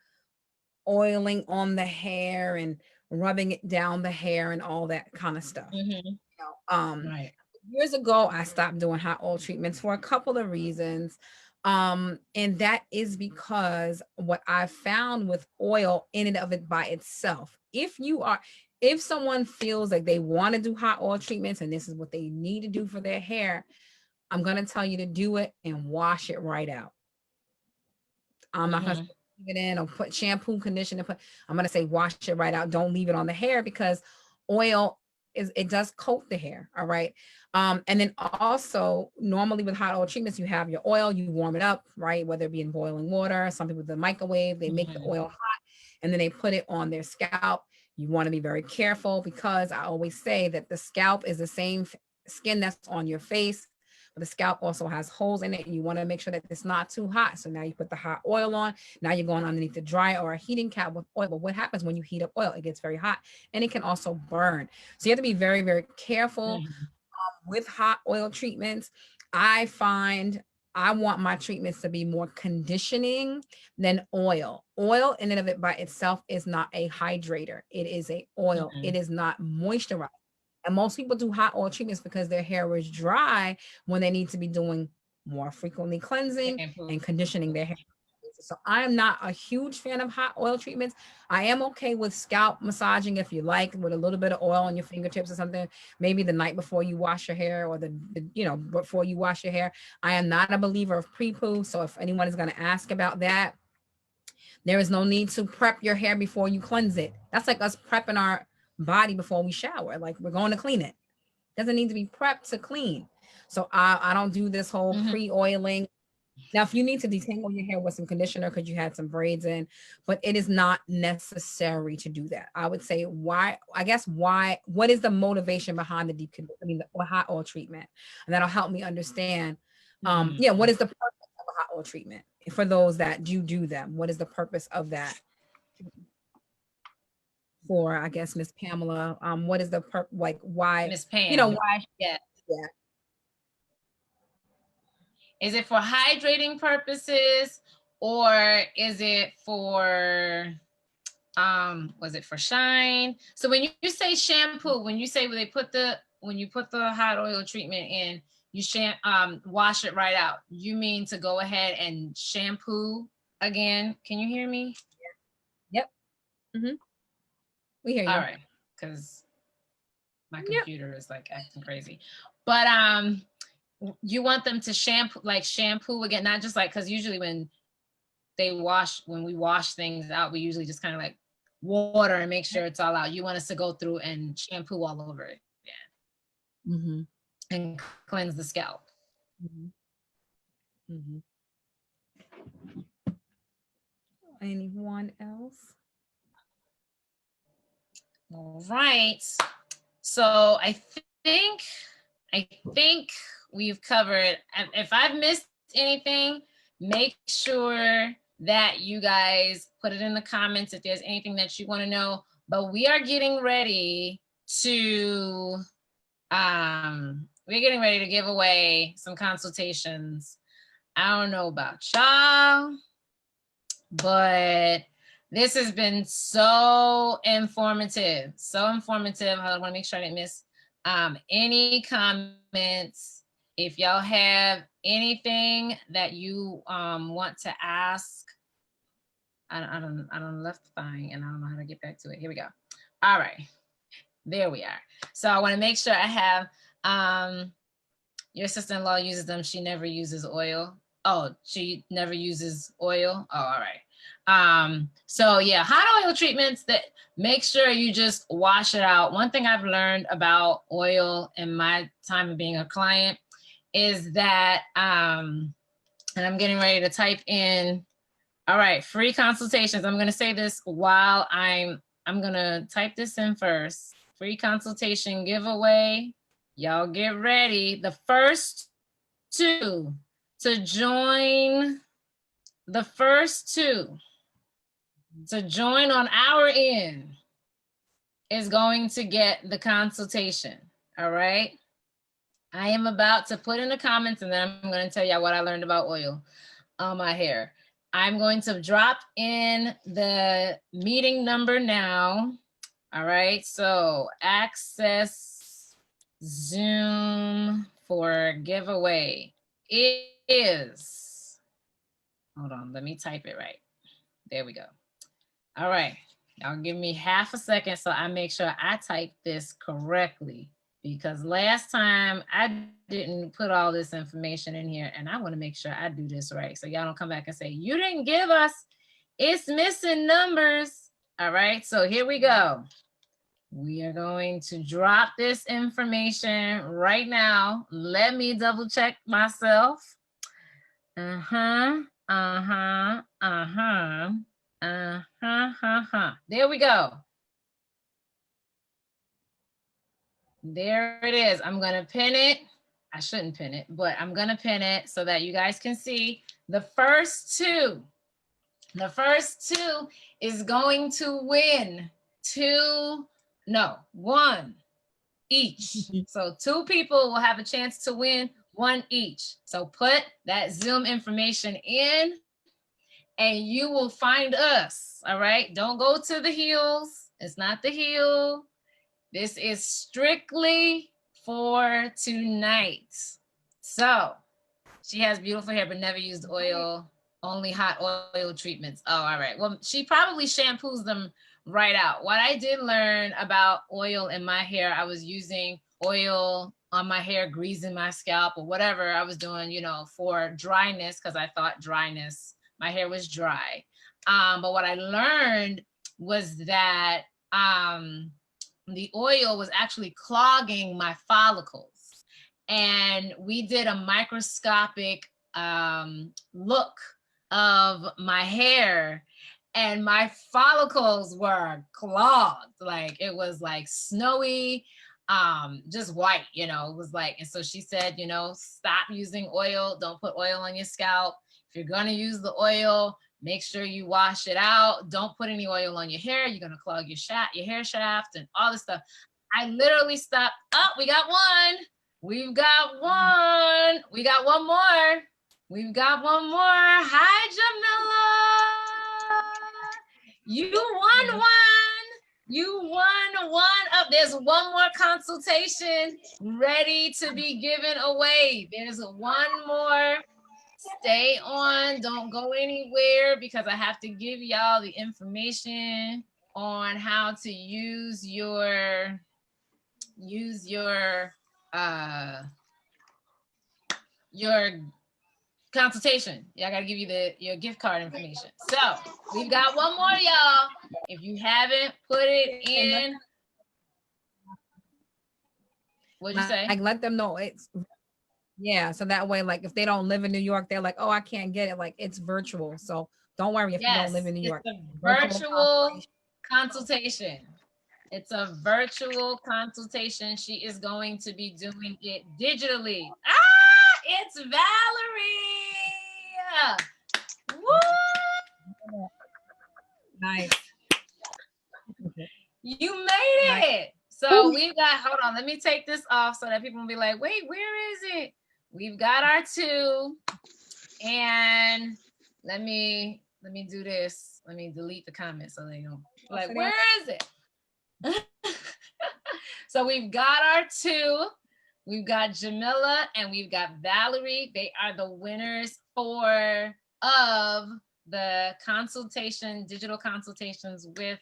oiling on the hair and rubbing it down the hair and all that kind of stuff. Mm-hmm. Right. Years ago, I stopped doing hot oil treatments for a couple of reasons. And that is because what I found with oil in and of it by itself, if someone feels like they want to do hot oil treatments and this is what they need to do for their hair, I'm going to tell you to do it and wash it right out. I'm not going to Mm-hmm. leave it in or put shampoo, conditioner, I'm going to say wash it right out. Don't leave it on the hair, because oil it does coat the hair. All right. And then also normally with hot oil treatments, you have your oil, you warm it up, right? Whether it be in boiling water, some people with the microwave, they make the Mm-hmm. oil hot and then they put it on their scalp. You want to be very careful, because I always say that the scalp is the same skin that's on your face, but the scalp also has holes in it, and you want to make sure that it's not too hot. So now you put the hot oil on. Now you're going underneath the dryer or a heating cap with oil. But what happens when you heat up oil? It gets very hot and it can also burn. So you have to be very, very careful Mm-hmm. with hot oil treatments. I find I want my treatments to be more conditioning than oil. Oil in and of it by itself is not a hydrator. It is a oil. Mm-hmm. It is not moisturizer. And most people do hot oil treatments because their hair is dry when they need to be doing more frequently cleansing Shampoo. and conditioning their hair. So I am not a huge fan of hot oil treatments. I am okay with scalp massaging if you like, with a little bit of oil on your fingertips or something, maybe the night before you wash your hair, or before you wash your hair. I am not a believer of pre-poo. So if anyone is going to ask about that, there is no need to prep your hair before you cleanse it. That's like us prepping our body before we shower. Like we're going to clean it. Doesn't need to be prepped to clean. So I don't do this whole Mm-hmm. pre-oiling. Now, if you need to detangle your hair with some conditioner because you had some braids in, but it is not necessary to do that. I would say what is the motivation behind the the hot oil treatment? And that'll help me understand, what is the purpose of a hot oil treatment for those that do them? What is the purpose of that for, I guess, Miss Pamela? What is the like why, Miss Pam. why? Yeah. Yeah. Is it for hydrating purposes, or is it for, was it for shine? So when you say shampoo, when you say when you put the hot oil treatment in, you wash it right out. You mean to go ahead and shampoo again? Can you hear me? Yep. Mm-hmm. We hear you. All right, because my computer is like acting crazy. But you want them to shampoo again, not just like, because usually when we wash things out, we usually just kind of like water and make sure it's all out. You want us to go through and shampoo all over it again. Mm-hmm. And cleanse the scalp. Mm-hmm. Mm-hmm. Anyone else? All right. So I think we've covered. If I've missed anything, make sure that you guys put it in the comments if there's anything that you want to know. But we are getting ready to give away some consultations. I don't know about y'all, but this has been so informative. I want to make sure I didn't miss any comments. If y'all have anything that you want to ask, I don't left the thing and I don't know how to get back to it. Here we go. All right, there we are. So I want to make sure I have your sister-in-law uses them. She never uses oil. Oh, she never uses oil. Oh, all right. So yeah, hot oil treatments, that make sure you just wash it out. One thing I've learned about oil in my time of being a client is that, and I'm getting ready to type in, all right, free consultations. I'm going to say this while I'm going to type this in first. Free consultation giveaway. Y'all get ready. The first two to join on our end is going to get the consultation. All right. I am about to put in the comments and then I'm going to tell y'all what I learned about oil on my hair. I'm going to drop in the meeting number now. All right. So access Zoom for giveaway is, hold on, let me type it right. There we go. All right. Y'all give me half a second so I make sure I type this correctly, because last time I didn't put all this information in here and I want to make sure I do this right. So y'all don't come back and say, you didn't give us, it's missing numbers. All right. So here we go. We are going to drop this information right now. Let me double check myself. There we go. There it is. I'm going to pin it. I shouldn't pin it, but I'm going to pin it so that you guys can see the first two. The first two is going to win one each. So 2 people will have a chance to win 1 each. So put that Zoom information in and you will find us. All right. Don't go to the heels. It's not the heel. This is strictly for tonight. So she has beautiful hair, but never used oil, only hot oil treatments. Oh, all right. Well, she probably shampoos them right out. What I did learn about oil in my hair, I was using oil on my hair, greasing my scalp or whatever I was doing, for dryness, because I thought my hair was dry. But what I learned was that the oil was actually clogging my follicles. And we did a microscopic look of my hair and my follicles were clogged. Like it was like snowy, just white, it was like, and so she said, stop using oil. Don't put oil on your scalp. If you're going to use the oil, make sure you wash it out. Don't put any oil on your hair. You're going to clog your hair shaft and all this stuff. I literally stopped. Oh, we got one. We've got one. We got one more. We've got one more. Hi, Jamila. You won one. You won one up. There's one more consultation ready to be given away. There's one more. Stay on. Don't go anywhere because I have to give y'all the information on how to use your your consultation. Yeah, I gotta give you your gift card information. So we've got one more, y'all. If you haven't put it in, what'd you say? Like let them know it's yeah. So that way, like if they don't live in New York, they're like, oh, I can't get it. Like it's virtual. So don't worry if you don't live Yes, in New it's York. a Virtual virtual consultation. It's a virtual consultation. She is going to be doing it digitally. Ah, it's Valerie. Woo! Nice. You made Nice. it. So we've got, hold on, let me take this off so that people will be like, wait, where is it? We've got our 2. And let me do this. Let me delete the comment so they don't like, where is it? So we've got our 2. We've got Jamila and we've got Valerie. They are the winners of the consultation, digital consultations with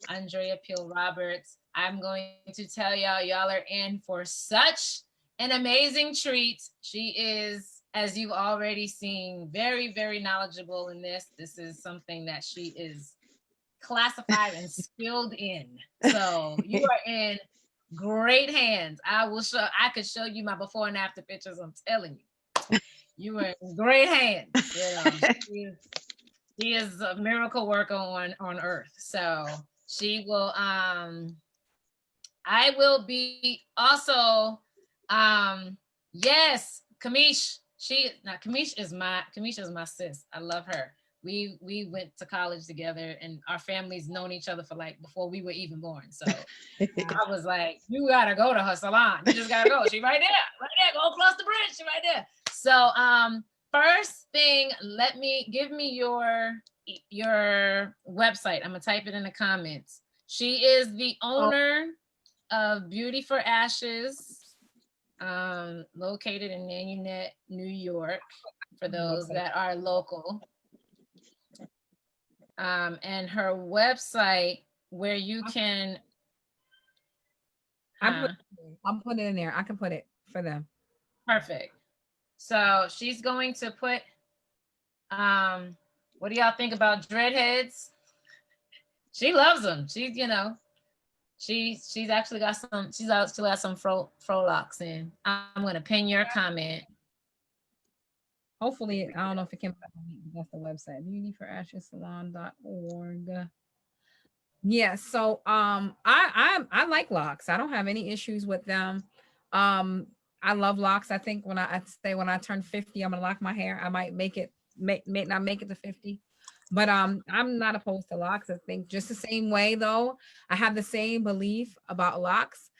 Andrea Peele Roberts. I'm going to tell y'all are in for such an amazing treat. She is, as you've already seen, very, very knowledgeable in this. This is something that she is classified and skilled in. So you are in great hands. I could show you my before and after pictures. I'm telling you, you are in great hands. You know, she is a miracle worker on earth. So she will I will be also yes, Kamish. Kamish is my sis. I love her. We went to college together and our families known each other for like before we were even born. So I was like, you gotta go to her salon. You just gotta go. She right there. Go across the bridge. She right there. So first thing, give me your website. I'm gonna type it in the comments. She is the owner of Beauty for Ashes, located in Nanuet, New York, for those that are local. And her website where you can. I'll put it in there. I can put it for them. Perfect. So she's going to put. What do y'all think about dreadheads? She loves them. She's actually got some. She's actually got some fro locks in. I'm gonna pin your comment. Hopefully, I don't know if it can. That's the website, beautyforashessalon.org. Yeah, so I like locks. I don't have any issues with them. I love locks. I think when I say when I turn 50, I'm gonna lock my hair. I might may not make it to 50. But I'm not opposed to locks. I think just the same way though, I have the same belief about locks.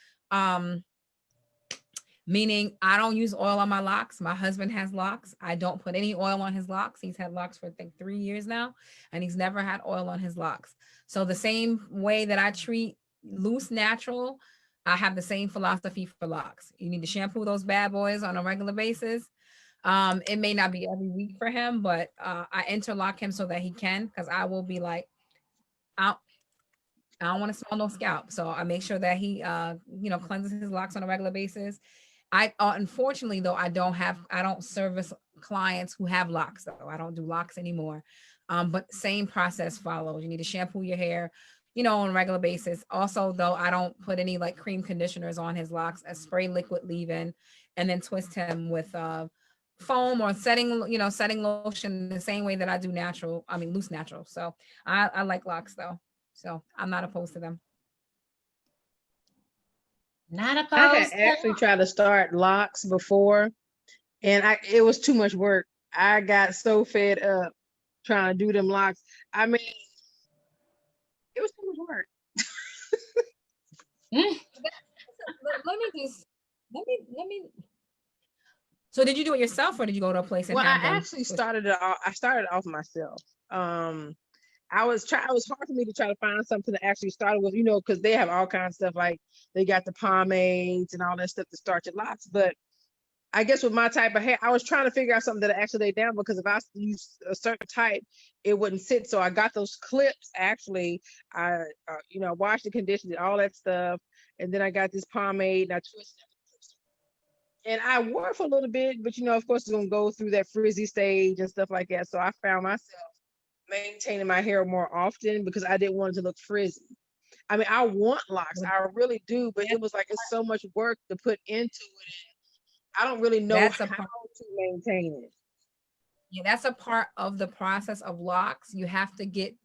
Meaning I don't use oil on my locks. My husband has locks. I don't put any oil on his locks. He's had locks for I think 3 years now, and he's never had oil on his locks. So the same way that I treat loose natural, I have the same philosophy for locks. You need to shampoo those bad boys on a regular basis. It may not be every week for him, but I interlock him so that he can, because I will be like, I don't want to smell no scalp. So I make sure that he cleanses his locks on a regular basis. I unfortunately though I don't service clients who have locks though. I don't do locks anymore. But same process follows. You need to shampoo your hair, on a regular basis. Also though, I don't put any like cream conditioners on his locks. I spray liquid leave-in and then twist him with foam or setting lotion the same way that I do loose natural. So I like locks though. So I'm not opposed to them. Not opposed. I had actually tried to start locks before, and it was too much work. I got so fed up trying to do them locks. I mean, it was too much work. Let me So did you do it yourself, or did you go to a place and Well, I have them? actually started it off. I started off myself. It was hard for me to try to find something to actually start with, because they have all kinds of stuff, like they got the pomades and all that stuff to start your locks. But I guess with my type of hair, I was trying to figure out something that actually laid down, because if I use a certain type, it wouldn't sit. So I got those clips. Actually, I washed and conditioned it, all that stuff, and then I got this pomade and I twisted it. And I wore it for a little bit, but of course, it's gonna go through that frizzy stage and stuff like that. So I found myself maintaining my hair more often because I didn't want it to look frizzy. I mean, I want locks, I really do, but it was like it's so much work to put into it. I don't really know That's a how part. to maintain it. Yeah, that's a part of the process of locks. You have to get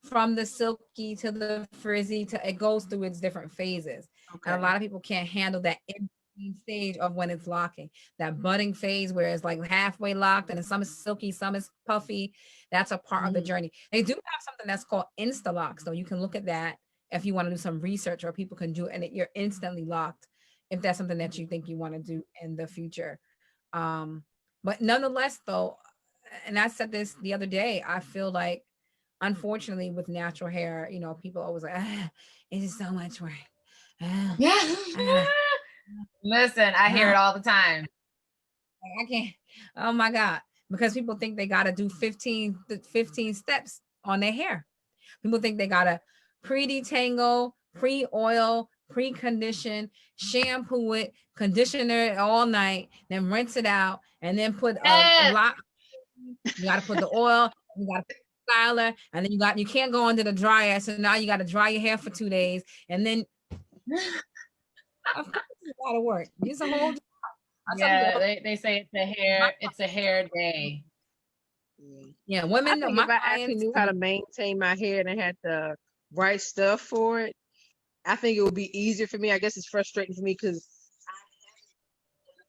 from the silky to the frizzy to, it goes through its different phases. And a Okay. lot of people can't handle that in between stage of when it's locking. That budding phase where it's like halfway locked and some is silky, some is puffy. That's a part of the journey. They do have something that's called Insta locks, though. You can look at that if you want to do some research, or people can do it, and you're instantly locked if that's something that you think you want to do in the future. But nonetheless, though, and I said this the other day, I feel like, unfortunately, with natural hair, people always like, it is so much work. Yeah. Ah, Listen, I hear it all the time. I can't. Oh my God. Because people think they got to do 15 steps on their hair. People think they got to pre-detangle, pre-oil, pre-condition, shampoo it, conditioner it all night, then rinse it out, and then put a Yes. lot. You got to put the oil, you got to put the styler, and then you can't go under the dryer. So now you got to dry your hair for 2 days. And then, of course, it's a lot of work. It's a whole, Yeah, they say it's a hair day. yeah, I women, think my if I actually clients, knew how to maintain my hair and I had the right stuff for it, I think it would be easier for me. I guess it's frustrating for me because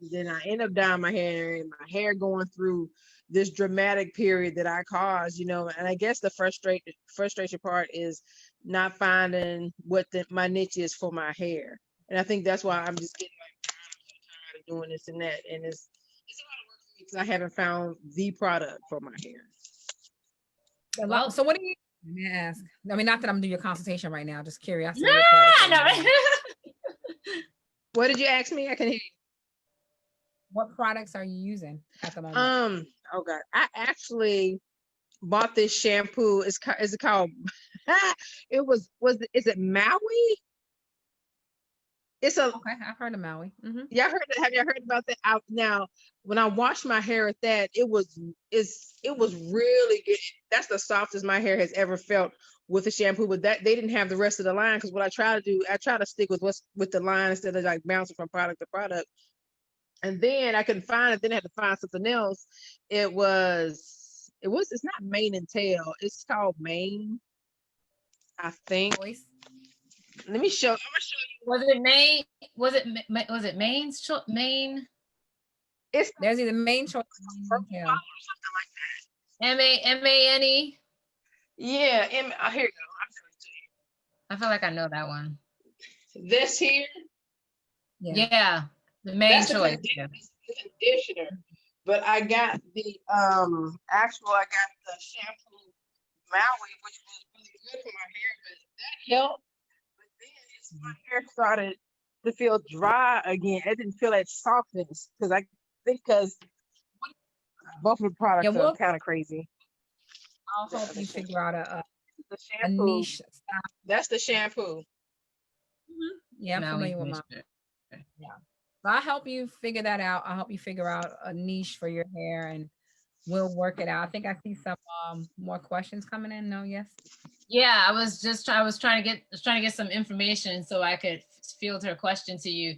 then I end up dyeing my hair and my hair going through this dramatic period that I caused, and I guess the frustration part is not finding what my niche is for my hair. And I think that's why I'm just getting like tired of doing this and that. And it's a lot of work for me because I haven't found the product for my hair. Well, so what do you, let me ask? I mean, not that I'm doing your consultation right now, just curiosity. no, What products are no. you using? What did you ask me? I can hear you. What products are you using at the moment? Oh God, I actually bought this shampoo. Is it called? Is it Maui? It's a Okay, I've heard of Maui. Yeah, have you heard about that? Now, when I washed my hair at that, it was really good. That's the softest my hair has ever felt with a shampoo. But that they didn't have the rest of the line, because what I try to do, I try to stick with what's with the line instead of like bouncing from product to product. And then I couldn't find it. Then I had to find something else. It's not mane and tail. It's called Mane, I think. Voice. Let me show. I'm gonna show you. Was it Maine? Was it Maine's Maine? There's either main choice or Purple tail. bottle or something like Mane? that. Yeah, here you go. I'm showing it to you. I feel like I know that one. This here, Yeah, the main that's the choice. Yeah. conditioner. But I got the I got the shampoo Maui, which was really good for my hair, but that helped. But then my hair started to feel dry again. It didn't feel that softness because both of the Yeah, products are well, kind of crazy. I'll help you figure out The a shampoo. niche style. That's the shampoo. Yeah, I'm Maui familiar with mine. conditioner. Yeah. So I'll help you figure that out. I'll help you figure out a niche for your hair, and we'll work it out. I think I see some more questions coming in. No, yes. Yeah, I was trying to get some information so I could field her question to you.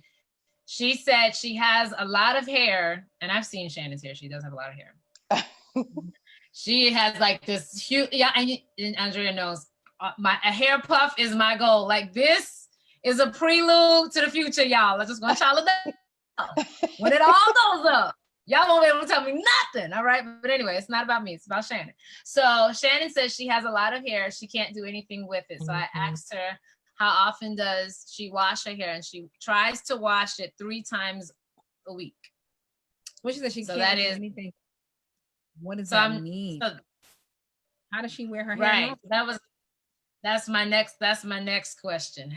She said she has a lot of hair, and I've seen Shannon's hair. She does have a lot of hair. She has like this huge, yeah, and Andrea knows, a hair puff is my goal. Like, this is a prelude to the future, y'all. I just want y'all to know. When it all goes up, y'all won't be able to tell me nothing, all right? But anyway, it's not about me. It's about Shannon. So Shannon says she has a lot of hair. She can't do anything with it. So I asked her, how often does she wash her hair? And she tries to wash it 3 times a week. What she said she So can't that do is, anything. What does so that I'm, mean? so, How does she wear her hair right. normal? That's my next question.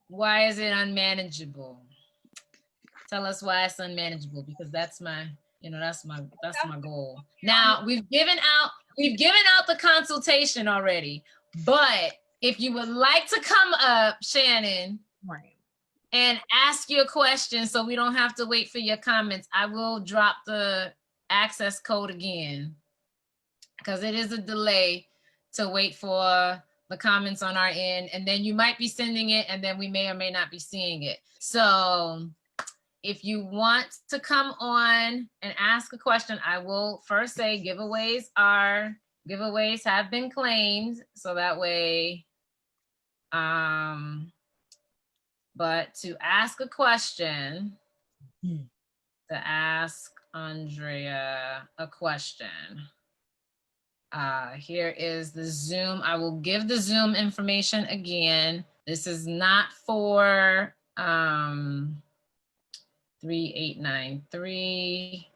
Why is it unmanageable? Tell us why it's unmanageable, because that's my goal. Now we've given out the consultation already, but if you would like to come up, Shannon, Right. and ask your question so we don't have to wait for your comments, I will drop the access code again, because it is a delay to wait for the comments on our end, and then you might be sending it and then we may or may not be seeing it. So if you want to come on and ask a question, I will first say giveaways have been claimed, so that way, but to ask a question, to ask Andrea a question, here is the Zoom. I will give the Zoom information again. This is not for 3893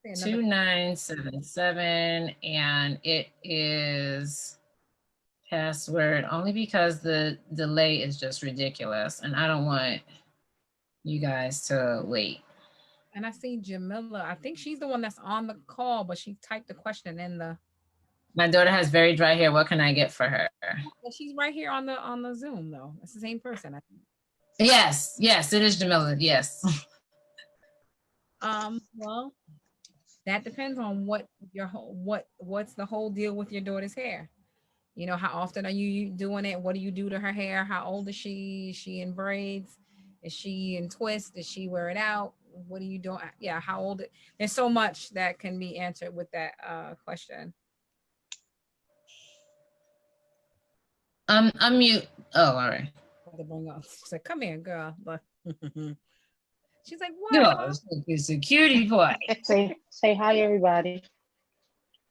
2977, and it is password only because the delay is just ridiculous and I don't want you guys to wait. And I see Jamila. I think she's the one that's on the call, but she typed the question in the. My daughter has very dry hair. What can I get for her? Well, she's right here on the Zoom though. It's the same person. I think. Yes, it is Jamila. Yes. Well, that depends on what's the whole deal with your daughter's hair. You know, how often are you doing it? What do you do to her hair? How old is she? Is she in braids? Is she in twists? Does she wear it out? What are you doing? Yeah, how old? There's so much that can be answered with that question. Unmute. Oh, all right. To bring up. She's like, come here, girl. But she's like, what? No, it's a cutie boy. Say hi, everybody.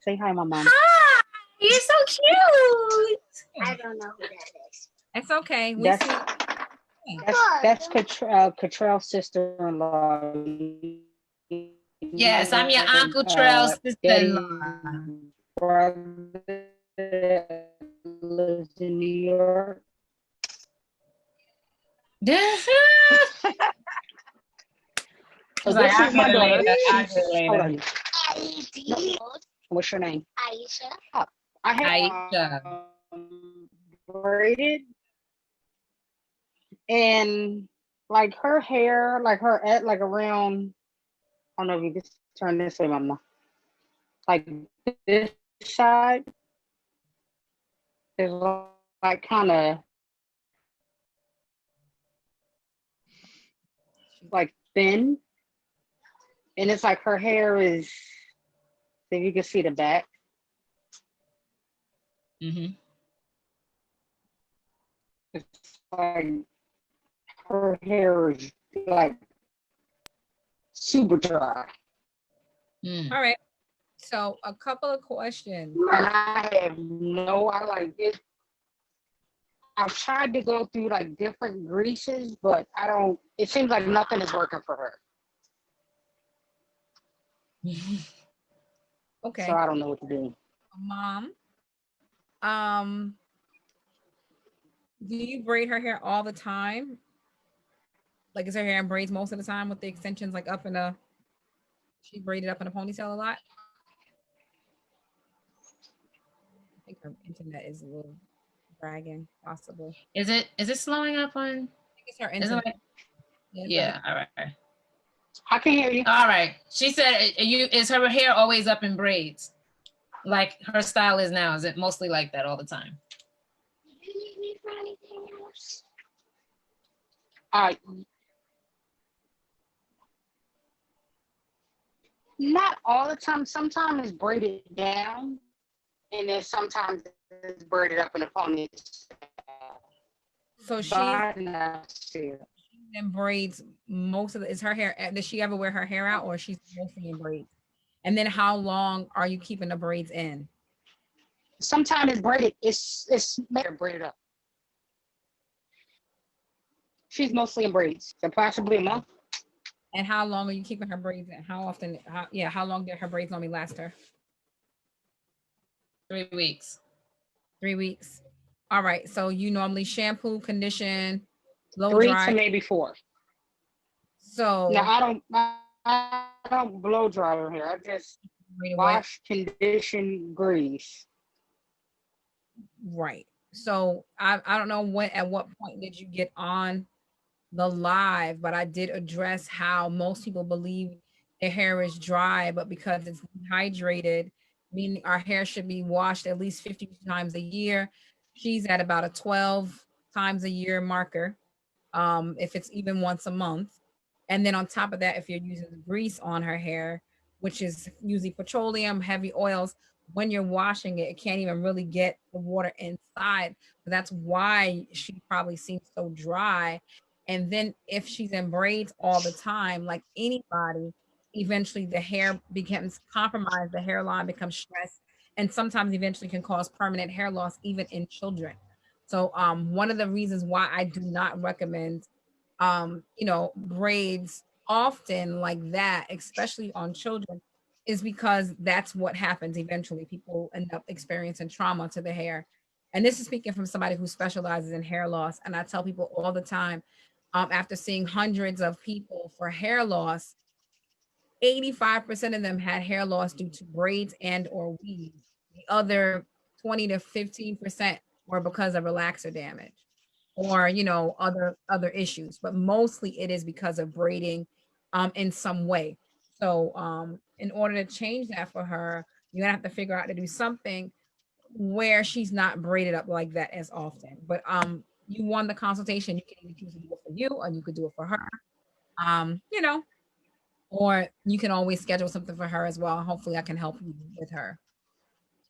Say hi, my mom. Hi, you're so cute. I don't know who that is. It's okay. That's Cottrell's sister-in-law. Yes, I'm your Uncle Trell's sister-in-law. Brother lives in New York. So this is my daughter. How old are you? What's your name? Aisha. Oh, I Aisha. have braided, and like her hair, like her at like around. I don't know if you just turn this way, Mama. Like this side is like kind of like thin, and it's like her hair is. If you can see the back. Mm-hmm. It's like her hair is like super dry. Mm. All right. So a couple of questions. And I like it. I've tried to go through like different greases, but it seems like nothing is working for her. Okay. So I don't know what to do. Mom, do you braid her hair all the time? Like, is her hair in braids most of the time with the extensions like up in she braided up in a ponytail a lot? I think her internet is a little dragging, possible. Is it slowing up on? I think it's her internet. Yeah, all right. I can hear you. All right. She said, is her hair always up in braids? Like her style is now? Is it mostly like that all the time? Do you need me for anything else? Not all the time. Sometimes it's braided down, and then sometimes it's braided up in a ponytail. So she's in braids most of is her hair. Does she ever wear her hair out, or she's mostly in braids? And then how long are you keeping the braids in? Sometimes it's braided. It's braided up. She's mostly in braids, so possibly a month. And how long are you keeping her braids in? How often? How long did her braids normally last her? 3 weeks. 3 weeks. All right. So you normally shampoo, condition, blow 3 to dry. maybe 4. Now So I don't blow dry her hair. I just right away. wash, condition, grease. Right. So I don't know at what point did you get on the live, but I did address how most people believe their hair is dry, but because it's dehydrated, meaning our hair should be washed at least 50 times a year. She's at about a 12 times a year marker, if it's even once a month. And then on top of that, if you're using the grease on her hair, which is usually petroleum, heavy oils, when you're washing it, it can't even really get the water inside. That's why she probably seems so dry. And then if she's in braids all the time, like anybody, eventually the hair becomes compromised, the hairline becomes stressed, and sometimes eventually can cause permanent hair loss, even in children. So one of the reasons why I do not recommend braids often like that, especially on children, is because that's what happens eventually. People end up experiencing trauma to the hair. And this is speaking from somebody who specializes in hair loss. And I tell people all the time, after seeing hundreds of people for hair loss, 85% of them had hair loss due to braids and or weaves. The other 20 to 15% were because of relaxer damage or other issues, but mostly it is because of braiding in some way. So in order to change that for her, you're gonna have to figure out to do something where she's not braided up like that as often. But you won the consultation. You can either choose to do it for you or you could do it for her. um you know or you can always schedule something for her as well. Hopefully I can help you with her.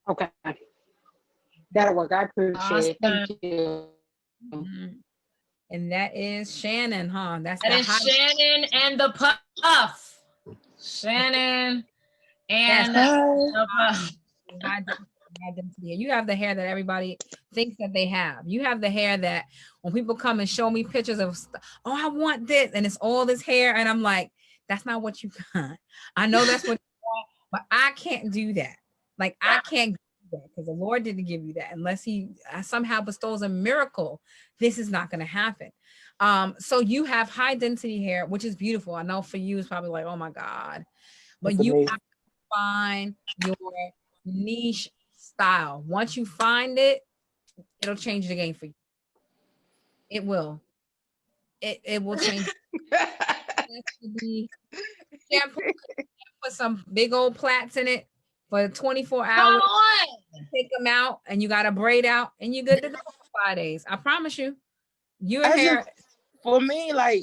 Okay. That'll work. I appreciate it. Awesome. Thank you. Mhm. And that is Shannon, huh? That's That the is hot. Shannon and the Puff. Shannon Yes, and Hi. the Puff. identity. You have the hair that everybody thinks that they have. You have the hair that when people come and show me pictures of, oh, I want this, and it's all this hair, and I'm like, that's not what you got. I know that's what you want, but I can't do that. Like I can't do that because the Lord didn't give you that unless He somehow bestows a miracle. This is not going to happen. So you have high density hair, which is beautiful. I know for you it's probably like, oh my God, but That's you amazing. have to find your niche style. Once you find it, it'll change the game for you. It will. It will change. It to be shampoo, put some big old plaits in it for 24 Come hours. on. Take them out, and you got to braid out, and you're good to go for 5 days. I promise you. Your I hair. just, for me, like,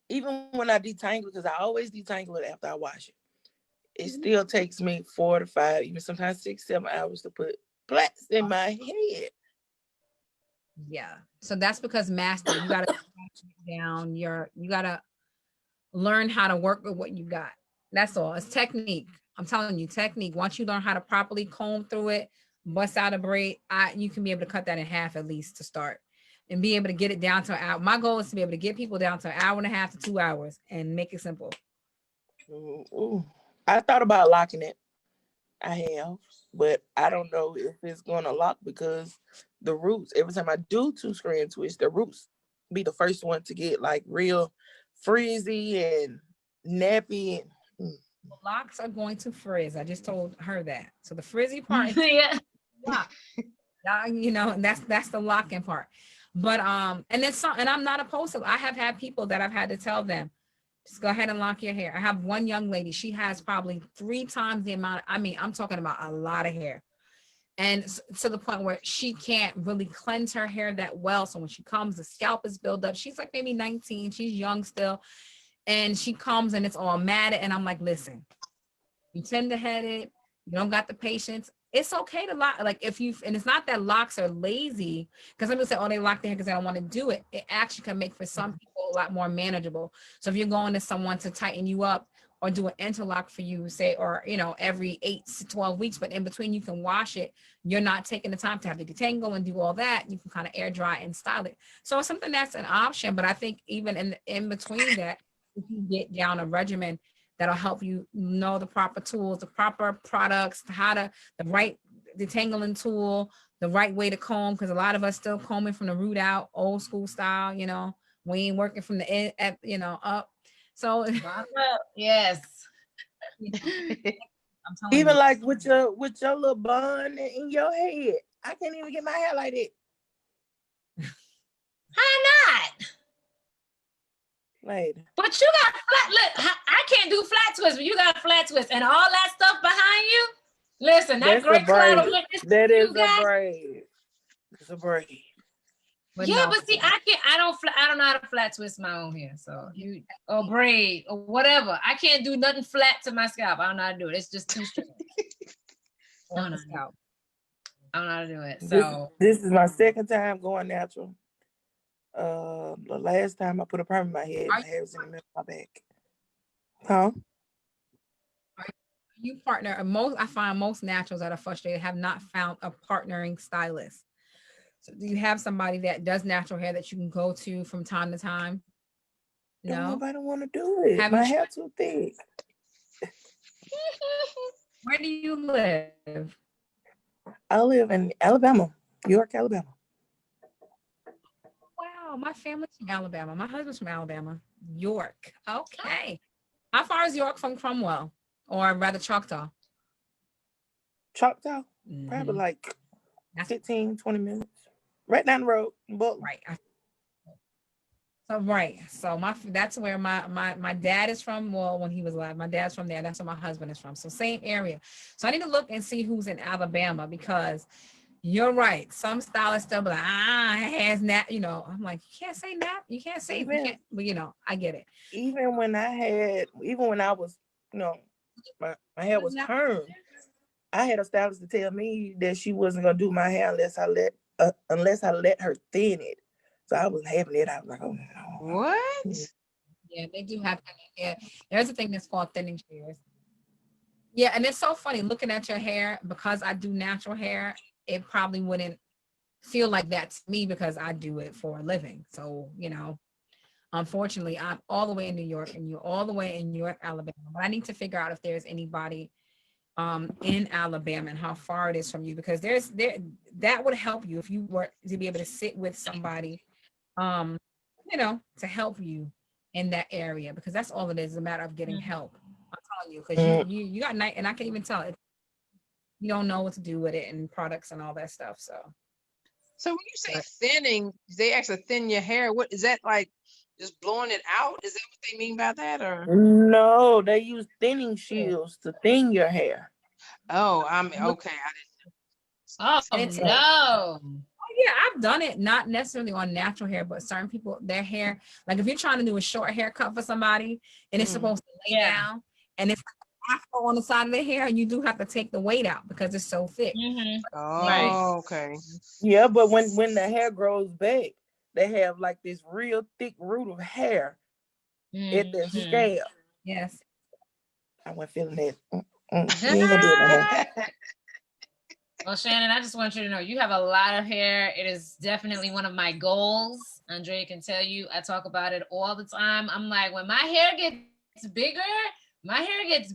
even when I detangle, because I always detangle it after I wash it, it still takes me 4 to 5, even sometimes 6, 7 hours to put plaits in my head. Yeah. So that's because master. You got to down you got to learn how to work with what you got. That's all. It's technique. I'm telling you, technique. Once you learn how to properly comb through it, bust out a braid, you can be able to cut that in half at least to start, and be able to get it down to an hour. My goal is to be able to get people down to an hour and a half to 2 hours and make it simple. Ooh. I thought about locking it. I have, but I don't know if it's gonna lock because the roots. Every time I do 2 strand twist, the roots be the first one to get like real frizzy and nappy. And, Locks are going to frizz. I just told her that. So the frizzy part is Yeah. lock. And that's the locking part. But and then some, and I'm not opposed to. I have had people that I've had to tell them, just go ahead and lock your hair. I have one young lady. She has probably 3 times the amount. I mean, I'm talking about a lot of hair, and to the point where she can't really cleanse her hair that well. So when she comes, the scalp is built up. She's like maybe 19. She's young still, and she comes and it's all matted. And I'm like, listen, you tender headed, you don't got the patience. It's okay to lock, like if you, and it's not that locks are lazy, because some people say, oh, they lock their hair because they don't want to do it. It actually can make for some people a lot more manageable. So if you're going to someone to tighten you up or do an interlock for you, say, or every 8 to 12 weeks, but in between you can wash it, you're not taking the time to have to detangle and do all that. You can kind of air dry and style it. So it's something that's an option, but I think even in between that, you get down a regimen that'll help you know the proper tools, the proper products, the right detangling tool, the right way to comb, because a lot of us still combing from the root out, old school style, we ain't working from the end, up. So Bottom up. Yes. I'm telling Even you. like with your little bun in your head, I can't even get my hair like that. How not? Later. But you got flat. Look, I can't do flat twists, but you got flat twists and all that stuff behind you. Listen, that That's a great cloud of braid. witness That you is a got. braid. It's a braid. But Yeah, no, but see, I don't know how to flat twist my own hair. So or braid or whatever. I can't do nothing flat to my scalp. I don't know how to do it. It's just too straight. I don't know how to do it. So This is my second time going natural. The last time I put a perm in my hair was in the middle of my back. Huh? you partner I find most naturals that are frustrated have not found a partnering stylist. So do you have somebody that does natural hair that you can go to from time to time? Don't No. nobody want to do it. Have My you hair too thick. Where do you live? I live in Alabama, York, Alabama. Wow, my family's from Alabama. My husband's from Alabama. York. Okay. How far is York from Cromwell? Or rather Choctaw? Choctaw, probably like 15, 20 minutes. Right down the road. Right. So that's where my dad is from. Well, when he was alive, my dad's from there. That's where my husband is from. So same area. So I need to look and see who's in Alabama, because you're right. Some stylists still be like, it has nap. I'm like, you can't say nap. You can't say. But I get it. Even when I was, my hair was permed, I had a stylist to tell me that she wasn't gonna do my hair unless I let her thin it. So I was having it. I was like, oh no. What? Yeah, they do have. Yeah, there's a thing that's called thinning shears. Yeah, and it's so funny looking at your hair, because I do natural hair. It probably wouldn't feel like that to me because I do it for a living. So unfortunately, I'm all the way in New York, and you're all the way in York, Alabama. But I need to figure out if there's anybody in Alabama and how far it is from you, because that would help you if you were to be able to sit with somebody, to help you in that area, because that's all it is, a matter of getting help. I'm telling you, because you got night, and I can even tell it. You don't know what to do with it and products and all that stuff. So when you say thinning, they actually thin your hair. What is that, like just blowing it out? Is that what they mean by that, or? No, they use thinning shields to thin your hair. Oh, I'm okay. I didn't. oh no. Yeah, I've done it, not necessarily on natural hair, but certain people, their hair, like if you're trying to do a short haircut for somebody and it's supposed to lay down, and it's afro on the side of the hair, and you do have to take the weight out because it's so thick. Right. Oh, okay. Yeah, but when the hair grows back, they have like this real thick root of hair at their scalp. Yes. I wasn't feeling that. You ain't gonna do it no more. Well, Shannon, I just want you to know you have a lot of hair. It is definitely one of my goals. Andrea can tell you, I talk about it all the time. I'm like, when my hair gets bigger, but it's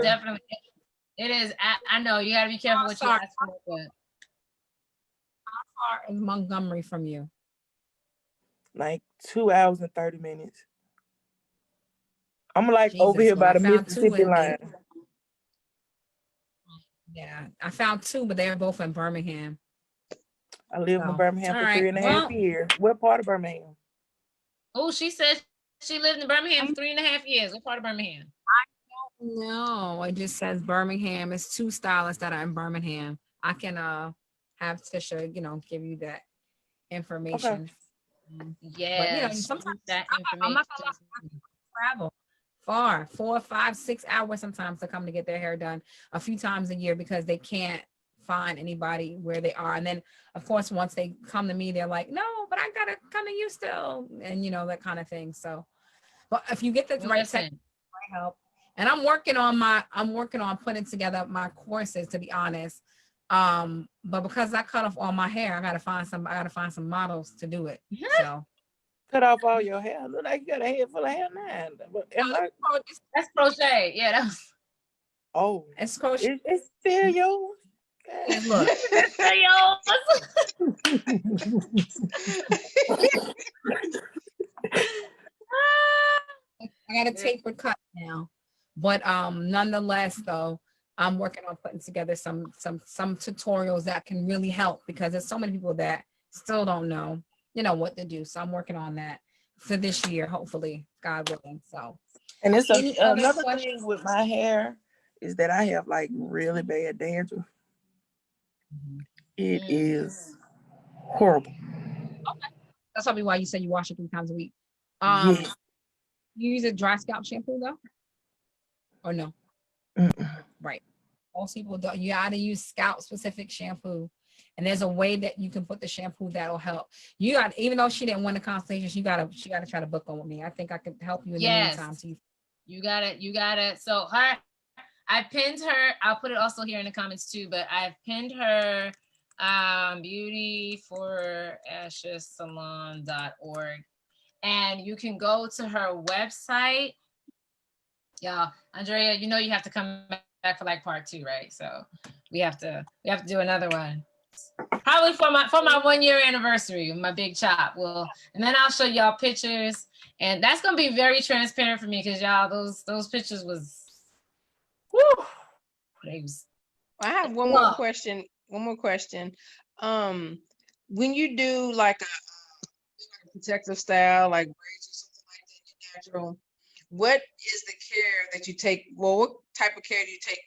definitely, it is. I know you got to be careful what you ask for. But how far is Montgomery from you? Like 2 hours and 30 minutes. I'm like Jesus, over here by the I found Mississippi line. Yeah, I found two, but they're both in Birmingham. I lived in Birmingham for 3.5 years. What part of Birmingham? Oh, she said she lived in Birmingham for 3.5 years. What part of Birmingham? I don't know. It just says Birmingham. It's two stylists that are in Birmingham. I can have Tisha, give you that information. Okay. Yeah, but sometimes that information. I'm not gonna travel far, 4, 5, 6 hours sometimes to come to get their hair done a few times a year because they can't find anybody where they are. And then of course, once they come to me, they're like, no, but I gotta come to you still. And that kind of thing. So, but if you get the right tech, help. And I'm working on putting together my courses, to be honest. But because I cut off all my hair, I gotta find some models to do it. So cut off all your hair. Look like you got a head full of hair now. But am I? That's crochet. Yeah, that's Oh, It's crochet. it's still yours. And look, I got a taper cut now, but nonetheless, though, I'm working on putting together some tutorials that can really help because there's so many people that still don't know, what to do. So I'm working on that for this year, hopefully, God willing. So, And it's any other another questions? thing with my hair is that I have like really bad dandruff. It is horrible. That's probably why you say you wash it 3 times a week. Yes. You use a dry scalp shampoo though, or no? Mm-mm. Right. Most people don't. You got to use scalp specific shampoo, and there's a way that you can put the shampoo that'll help. You got, even though she didn't win the consultation, she gotta try to book on with me. I think I could help you in the meantime. So you got it. So I pinned her. I'll put it also here in the comments too. But I've pinned her beautyforashessalon.org, and you can go to her website. Yeah, Andrea, you have to come back for like part 2, right? So we have to do another one. Probably for my 1-year anniversary, my big chop. Well, and then I'll show y'all pictures, and that's gonna be very transparent for me because y'all those pictures was, whew, they was. I have one more question. When you do like a protective style, like braids or something like that, natural, what is the care that you take? Well, what type of care do you take?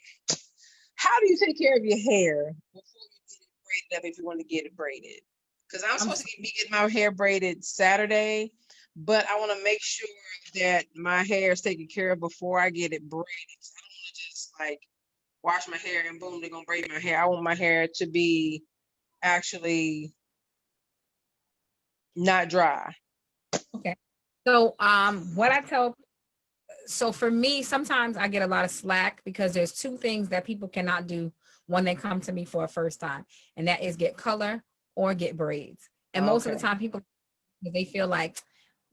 How do you take care of your hair before you get it braided up if you want to get it braided? Because I'm supposed to be getting my hair braided Saturday, but I want to make sure that my hair is taken care of before I get it braided. I don't want to just like wash my hair and boom, they're gonna braid my hair. I want my hair to be actually not dry. okay. So what I tell, so for me, sometimes I get a lot of slack because there's 2 things that people cannot do when they come to me for a first time, and that is get color or get braids. And most of the time, people, they feel like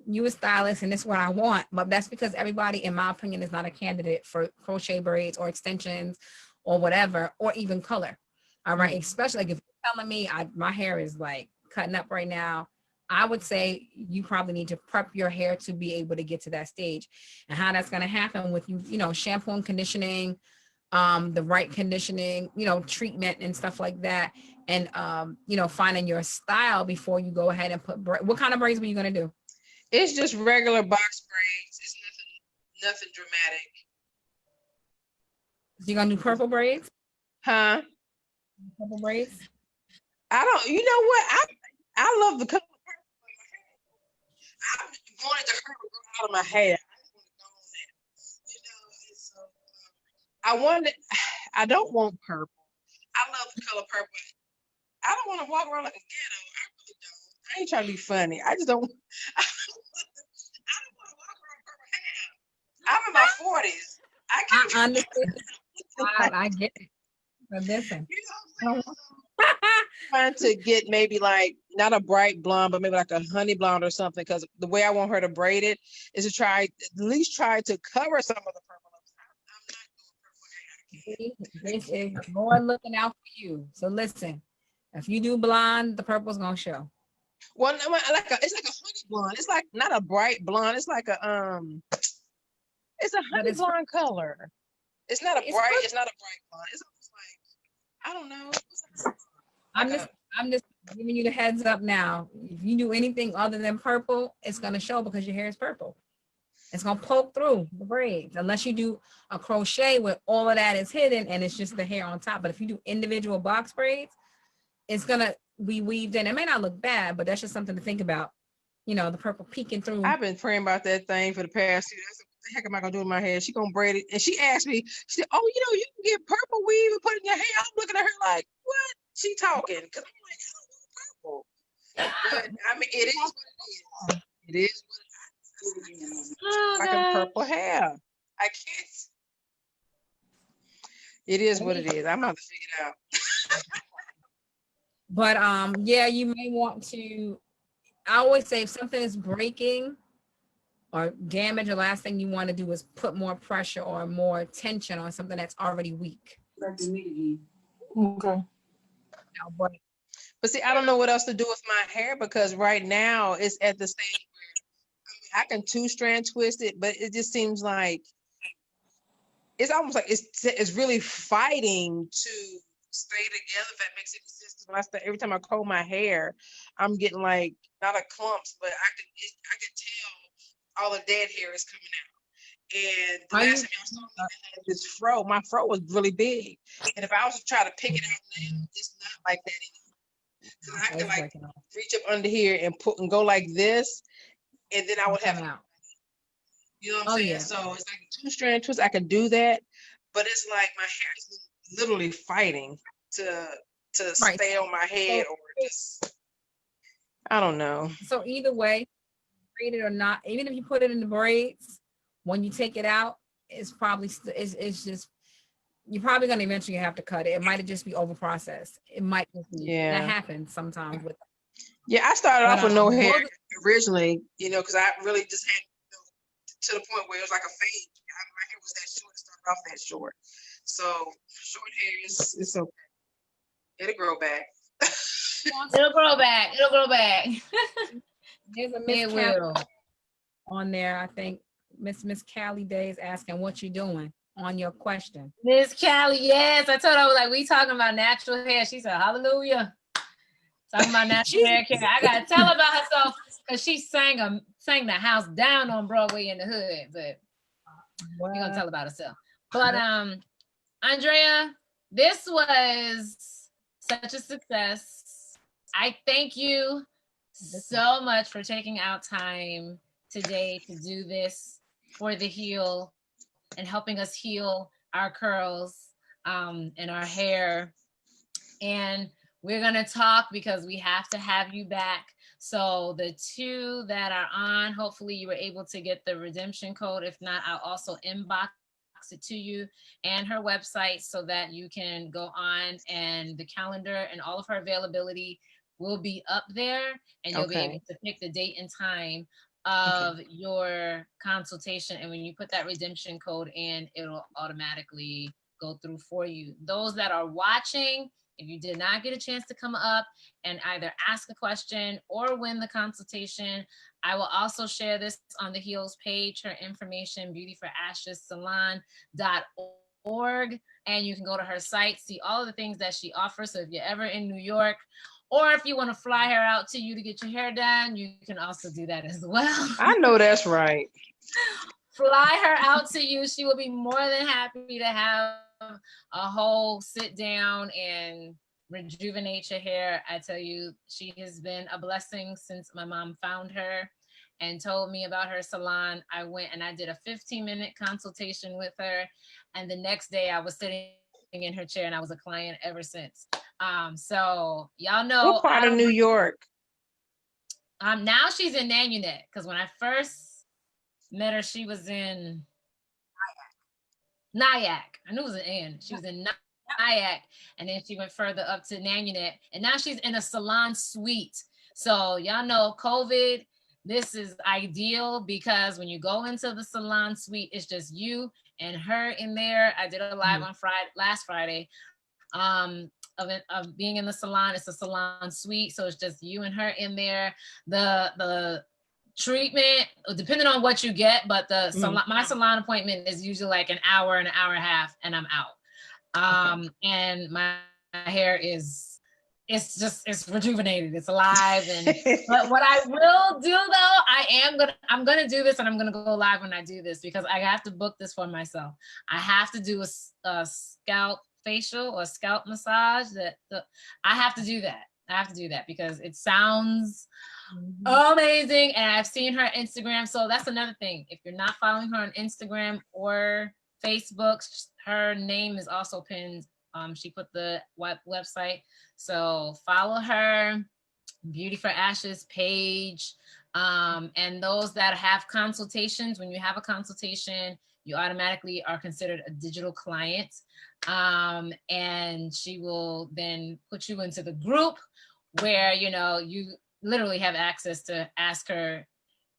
you a stylist and this is what I want, but that's because everybody, in my opinion, is not a candidate for crochet braids or extensions or whatever, or even color. All right, especially like if you're telling me my hair is like cutting up right now, I would say you probably need to prep your hair to be able to get to that stage. And how that's going to happen with shampoo and conditioning, the right conditioning, treatment and stuff like that. And, finding your style before you go ahead and put, what kind of braids were you going to do? It's just regular box braids. It's nothing dramatic. So you're going to do purple braids? Huh? Purple braids? I don't, you know what? I love the color purple. I wanted the hair to grow out of my hair. I don't want purple. I love the color purple. I don't want to walk around like a ghetto. I really don't. I ain't trying to be funny. I just don't. I don't want to walk around with purple hair. I'm in my 40s. I can't. I understand. I get it. But listen. Trying to get maybe like not a bright blonde, but maybe like a honey blonde or something. Because the way I want her to braid it is to at least try to cover some of the purple. This is more looking out for you. So listen, if you do blonde, the purple's gonna show. Well, it's like a honey blonde. It's like not a bright blonde. It's like it's a honey blonde color. It's not a bright. It's not a bright blonde. It's almost like, I don't know. I'm just giving you the heads up now. If you do anything other than purple, it's gonna show because your hair is purple. It's gonna poke through the braids unless you do a crochet where all of that is hidden and it's just the hair on top. But if you do individual box braids, it's gonna be weaved in. It may not look bad, but that's just something to think about. The purple peeking through. I've been praying about that thing for the past 2 days. What the heck am I gonna do with my hair? She gonna braid it, and she asked me. She said, "Oh, you can get purple weave and put it in your hair." I'm looking at her like, "What? She talking?" Because I'm like, "I don't want purple." But I mean, it is what it is. It is what it is. Like a purple hair. I can't. It is what it is. I'm gonna have to figure it out. But yeah, you may want to I always say if something is breaking or damaged, the last thing you want to do is put more pressure or more tension on something that's already weak. Okay. But But see, I don't know what else to do with my hair because right now it's at the stage where I can two strand twist it, but it just seems like it's almost like it's really fighting to stay together. If that makes any sense. When every time I comb my hair, I'm getting like not a clumps, but I can tell all the dead hair is coming out. And the last time y'all saw me, I had this fro. My fro was really big, and if I was to try to pick it out now, it's not like that anymore. Because I can like reach up under here and put and go like this, and then I would have, out. you know what I'm saying? So it's like a two strand twist. I can do that, but it's like my hair is literally fighting to stay on my head or just I don't know. So either way, braided or not, even if you put it in the braids, when you take it out, it's probably it's just you're probably gonna eventually have to cut it. It might just be over processed. It might just be that happens sometimes with. Yeah, I started off with no hair originally, because I really just had to the point where it was like a fade. My hair was that short, it started off that short. So short hair is okay. It'll grow back. It'll grow back. It'll grow back. There's a Miss Callie on there. I think Miss Callie Day is asking what you doing on your question. Miss Callie, yes. I told her, I was like, we talking about natural hair. She said, hallelujah. Talking about natural hair care. I gotta tell her about herself because she sang the house down on Broadway in the hood, but we're gonna tell about herself. But Andrea, this was such a success. I thank you so much for taking out time today to do this for the heal and helping us heal our curls and our hair. And we're going to talk because we have to have you back. So the two that are on, hopefully you were able to get the redemption code. If not, I'll also inbox it to you and her website so that you can go on, and the calendar and all of her availability will be up there, and you'll be able to pick the date and time of your consultation. And when you put that redemption code in, it'll automatically go through for you. Those that are watching, if you did not get a chance to come up and either ask a question or win the consultation, I will also share this on the Heels page, her information, beautyforashessalon.org. And you can go to her site, see all of the things that she offers. So if you're ever in New York, or if you want to fly her out to you to get your hair done, you can also do that as well. I know that's right. Fly her out to you. She will be more than happy to have a whole sit down and rejuvenate your hair. I tell you, she has been a blessing since my mom found her and told me about her salon. I went and I did a 15-minute consultation with her, and the next day I was sitting in her chair, and I was a client ever since. So y'all know. What part of New York? Now she's in Nanuet, because when I first met her, she was in Nyack. I knew it was an N. She was in Nyack, and then she went further up to Nanuet, and now she's in a salon suite. So y'all know COVID, this is ideal because when you go into the salon suite, it's just you and her in there. I did a live on last Friday of being in the salon. It's a salon suite, so it's just you and her in there. The treatment, depending on what you get, but the salon, my salon appointment is usually like an hour and a half, and I'm out. And my hair is, it's rejuvenated, it's alive. And but what I will do though, I'm gonna do this, and I'm gonna go live when I do this, because I have to book this for myself. I have to do a scalp facial or scalp massage. I have to do that. I have to do that because it sounds amazing, and I've seen her Instagram. So that's another thing. If you're not following her on Instagram or Facebook, her name is also pinned. She put the website, so follow her, Beauty for Ashes page. And those that have consultations, when you have a consultation, you automatically are considered a digital client. And she will then put you into the group where, you literally have access to ask her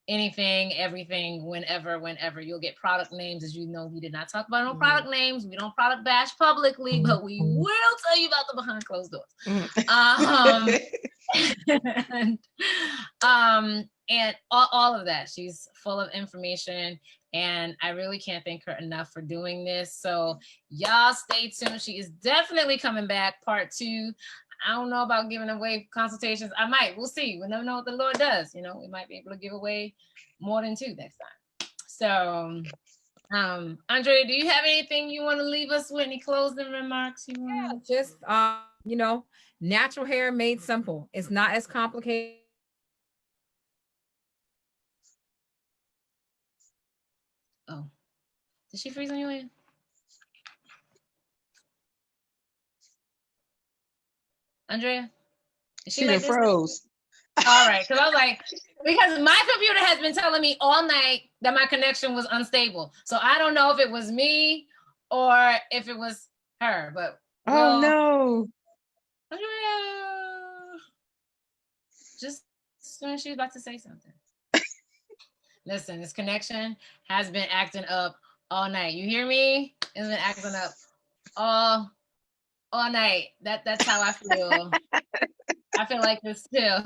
anything, everything, whenever. You'll get product names. As you know, we did not talk about no product names. We don't product bash publicly, but we will tell you about the behind closed doors. And, and all of that. She's full of information, and I really can't thank her enough for doing this. So y'all stay tuned. She is definitely coming back, part 2. I don't know about giving away consultations. I might. We'll see. We'll never know what the Lord does. You know, we might be able to give away more than 2 next time. So, Andrea, do you have anything you want to leave us with? Any closing remarks you want to? Just you know, natural hair made simple. It's not as complicated. Oh, did she freeze on your end? Andrea? She done froze. All right, because I was like, because my computer has been telling me all night that my connection was unstable. So I don't know if it was me or if it was her, but oh no. Andrea, just as soon as she was about to say something. Listen, this connection has been acting up all night. You hear me? It's been acting up all night. That's how I feel. I feel like this too.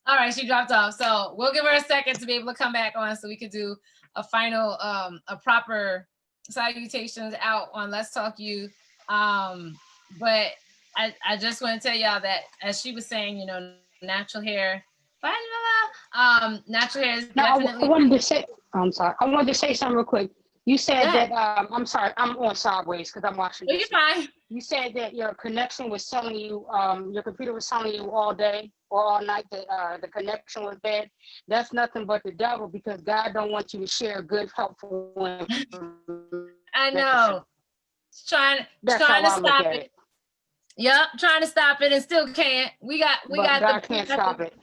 All right, she dropped off. So we'll give her a second to be able to come back on so we could do a final, a proper salutations out on Let's Talk You. But I just want to tell y'all that, as she was saying, you know, natural hair. Natural hair is definitely. I wanted to say, I'm sorry. I wanted to say something real quick. You said that, I'm sorry, I'm on sideways because I'm watching. You're fine. You said that your connection was telling you, your computer was telling you all day or all night that the connection was bad. That's nothing but the devil, because God don't want you to share good, helpful information. I know. Trying to stop it. Yep, trying to stop it and still can't. We got God can't stop it.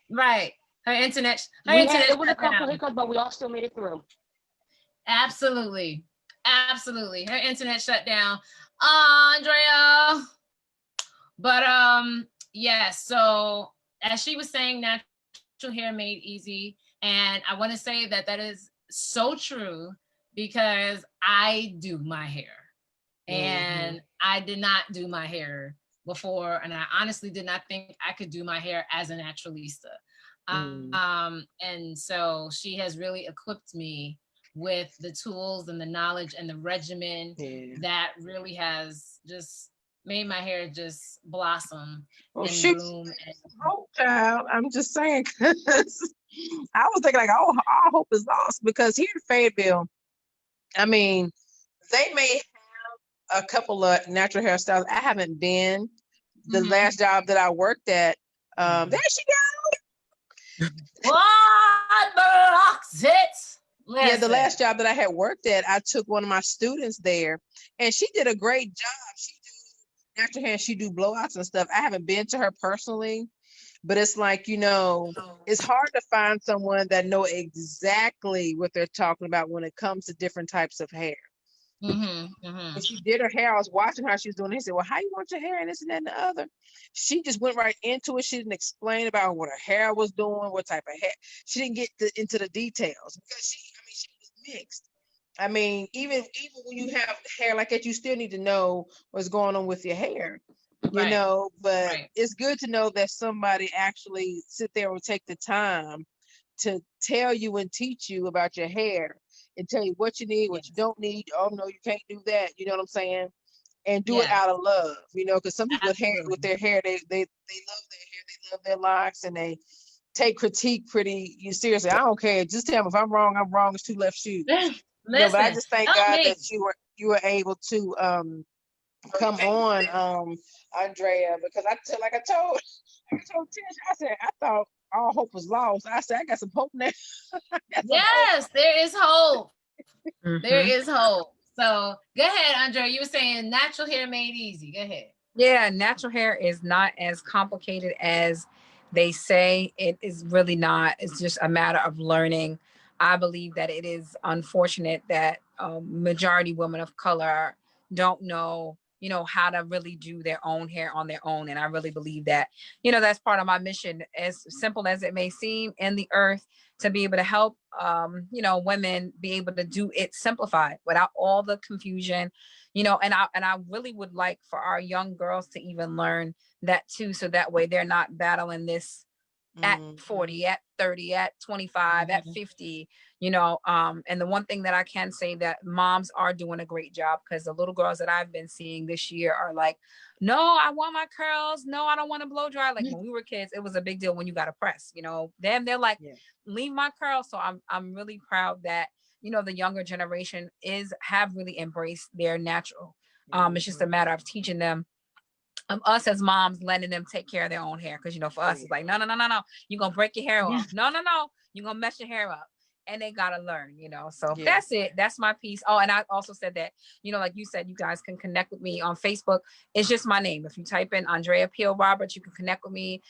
Right. Her internet. It was a couple hiccups, but we all still made it through. Absolutely. Her internet shut down. Andrea. But yeah, so as she was saying, natural hair made easy. And I want to say that is so true, because I do my hair. And I did not do my hair before, and I honestly did not think I could do my hair as a naturalista. And so she has really equipped me with the tools and the knowledge and the regimen that really has just made my hair just blossom and bloom. Oh, child, I'm just saying, because I was thinking like, oh, all hope is lost, because here in Fayetteville, I mean, they may have a couple of natural hairstyles. I haven't been. The last job that I worked at, there she goes. What blocks it? Listen. Yeah, the last job that I had worked at, I took one of my students there, and she did a great job. She do natural hair, she do blowouts and stuff. I haven't been to her personally, but it's like, you know, it's hard to find someone that know exactly what they're talking about when it comes to different types of hair. When she did her hair, I was watching her, she was doing it. He said, well, how you want your hair and this and that and the other? She just went right into it. She didn't explain about what her hair was doing, what type of hair. She didn't get into the details, because she was mixed. I mean, even when you have hair like that, you still need to know what's going on with your hair, you know, but it's good to know that somebody actually sit there and take the time to tell you and teach you about your hair and tell you what you need, what you don't need. Oh no, you can't do that. You know what I'm saying? And do it out of love, you know, because some people with their hair, they love their hair, they love their locks, and they take critique pretty seriously. I don't care. Just tell me if I'm wrong. I'm wrong. It's two left shoes. But I just thank God that you were able to come on, Andrea, because I told Tish, I said, I thought all hope was lost. I said, I got some hope now. Yes, there is hope. There is hope. So go ahead, Andrea. You were saying natural hair made easy. Go ahead. Yeah, natural hair is not as complicated as they say. It is really not. It's just a matter of learning. I believe that it is unfortunate that majority women of color don't know you know, how to really do their own hair on their own. And I really believe that, you know, that's part of my mission, as simple as it may seem, in the earth, to be able to help, you know, women be able to do it simplified without all the confusion, you know. And I really would like for our young girls to even learn that too, so that way they're not battling this at 40, at 30, at 25, at 50, you know. And the one thing that I can say, that moms are doing a great job, because the little girls that I've been seeing this year are like, no, I want my curls. No, I don't want to blow dry. Like when we were kids, it was a big deal when you got a press, you know. Then they're like, leave my curls. So I'm really proud that, you know, the younger generation have really embraced their natural. It's just a matter of teaching them, us as moms, letting them take care of their own hair. Because, you know, for us, it's like, no, you're going to break your hair off. No, you're going to mess your hair up. And they got to learn, you know. So that's it. That's my piece. Oh, and I also said that, you know, like you said, you guys can connect with me on Facebook. It's just my name. If you type in Andrea Peele Roberts, you can connect with me.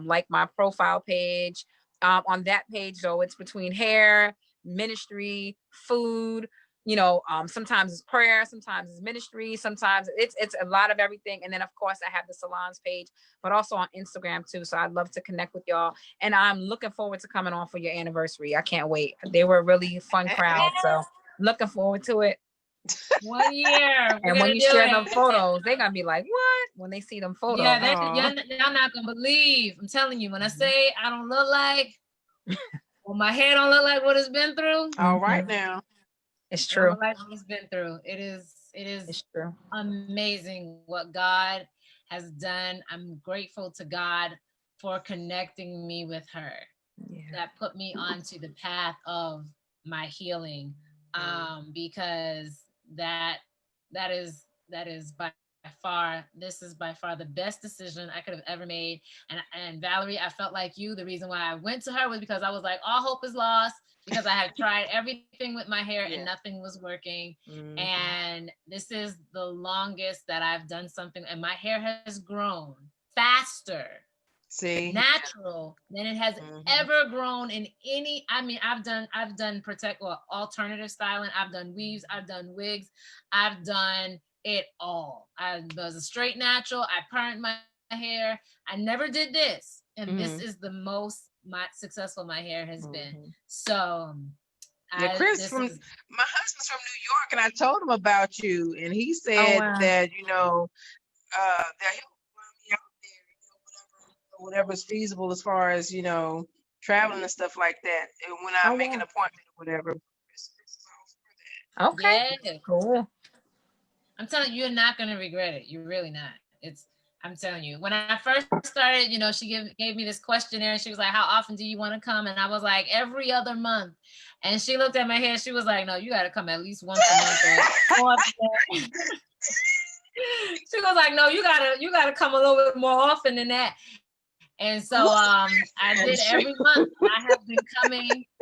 Like my profile page. On that page, though, it's between hair, ministry, food, you know. Sometimes it's prayer, sometimes it's ministry, sometimes it's a lot of everything. And then of course I have the salons page, but also on Instagram too. So I'd love to connect with y'all, and I'm looking forward to coming on for your anniversary. I can't wait. They were a really fun crowd, so looking forward to it. 1 year. And when you share them photos, they're gonna be like, what, when they see them photos? Yeah, y'all not gonna believe. I'm telling you, when I say I don't look like, well, my hair don't look like what it's been through. All right now. It's true. Like what it's been through. It is It's true. Amazing what God has done. I'm grateful to God for connecting me with her. That put me onto the path of my healing. Because that is by far the best decision I could have ever made. And Valerie, I felt like you. The reason why I went to her was because I was like, all hope is lost, because I had tried everything with my hair and nothing was working. And this is the longest that I've done something, and my hair has grown faster, natural, than it has ever grown in any. I mean, I've done alternative styling, I've done weaves, I've done wigs, I've done it all. I was a straight natural, I permed my hair. I never did this, and this is the most successful my hair has been. So Chris my husband's from New York, and I told him about you, and he said that, you know, that he'll run me out there, you know, whatever's feasible as far as, you know, traveling and stuff like that. And when I make an appointment or whatever. Okay. Yeah. Cool. I'm telling you, you're not gonna regret it. You're really not. I'm telling you, when I first started, you know, she gave me this questionnaire, and she was like, how often do you want to come? And I was like, every other month. And she looked at my hair, she was like, no, you got to come at least once a month. She was like, no, you gotta come a little bit more often than that. And so I did every month.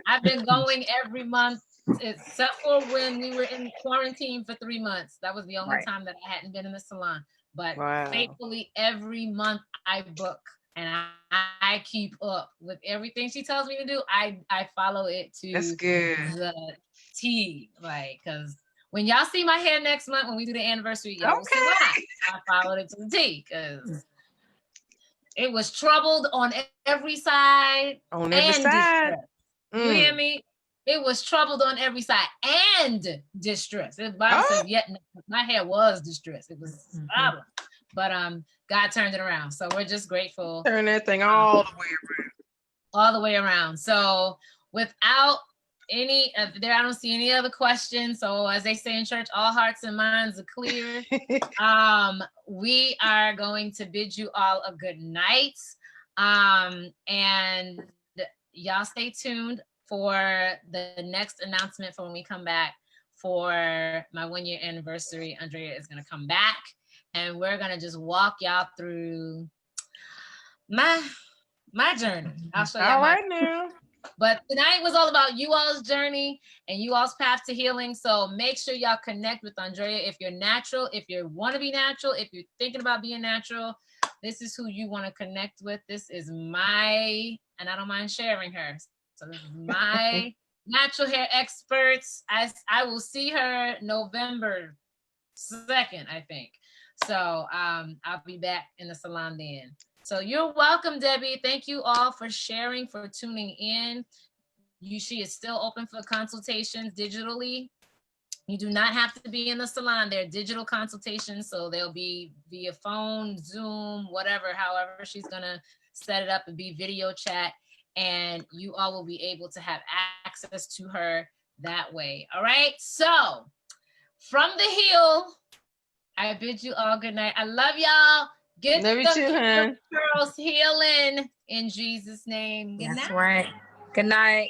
I've been going every month, except for when we were in quarantine for 3 months. That was the only time that I hadn't been in the salon. But faithfully, every month I book, and I keep up with everything she tells me to do. I follow it to the T, like, because when y'all see my hair next month, when we do the anniversary, y'all will see why I followed it to the T, because it was troubled on every side. On every side. You hear me? It was troubled on every side and distressed. The Bible says, yet my hair was distressed. It was a problem. But God turned it around. So we're just grateful. Turn that thing all the way around. All the way around. So without any, I don't see any other questions. So as they say in church, all hearts and minds are clear. We are going to bid you all a good night. And y'all stay tuned for the next announcement for when we come back for my 1 year anniversary. Andrea is going to come back, and we're going to just walk y'all through my journey. I'll show y'all right now. But tonight was all about you all's journey and you all's path to healing. So make sure y'all connect with Andrea. If you're natural, if you want to be natural, if you're thinking about being natural, this is who you want to connect with. This is and I don't mind sharing her. So this is my natural hair experts. I will see her November 2nd, I think. So I'll be back in the salon then. So you're welcome, Debbie. Thank you all for sharing, for tuning in. She is still open for consultations digitally. You do not have to be in the salon. They're digital consultations, so they'll be via phone, Zoom, whatever, however she's gonna set it up and be video chat, and you all will be able to have access to her that way. All right, so from the heel, I bid you all good night. I love y'all. Get Love you too, them hon. girls healing in Jesus' name. Good That's night. right. Good night.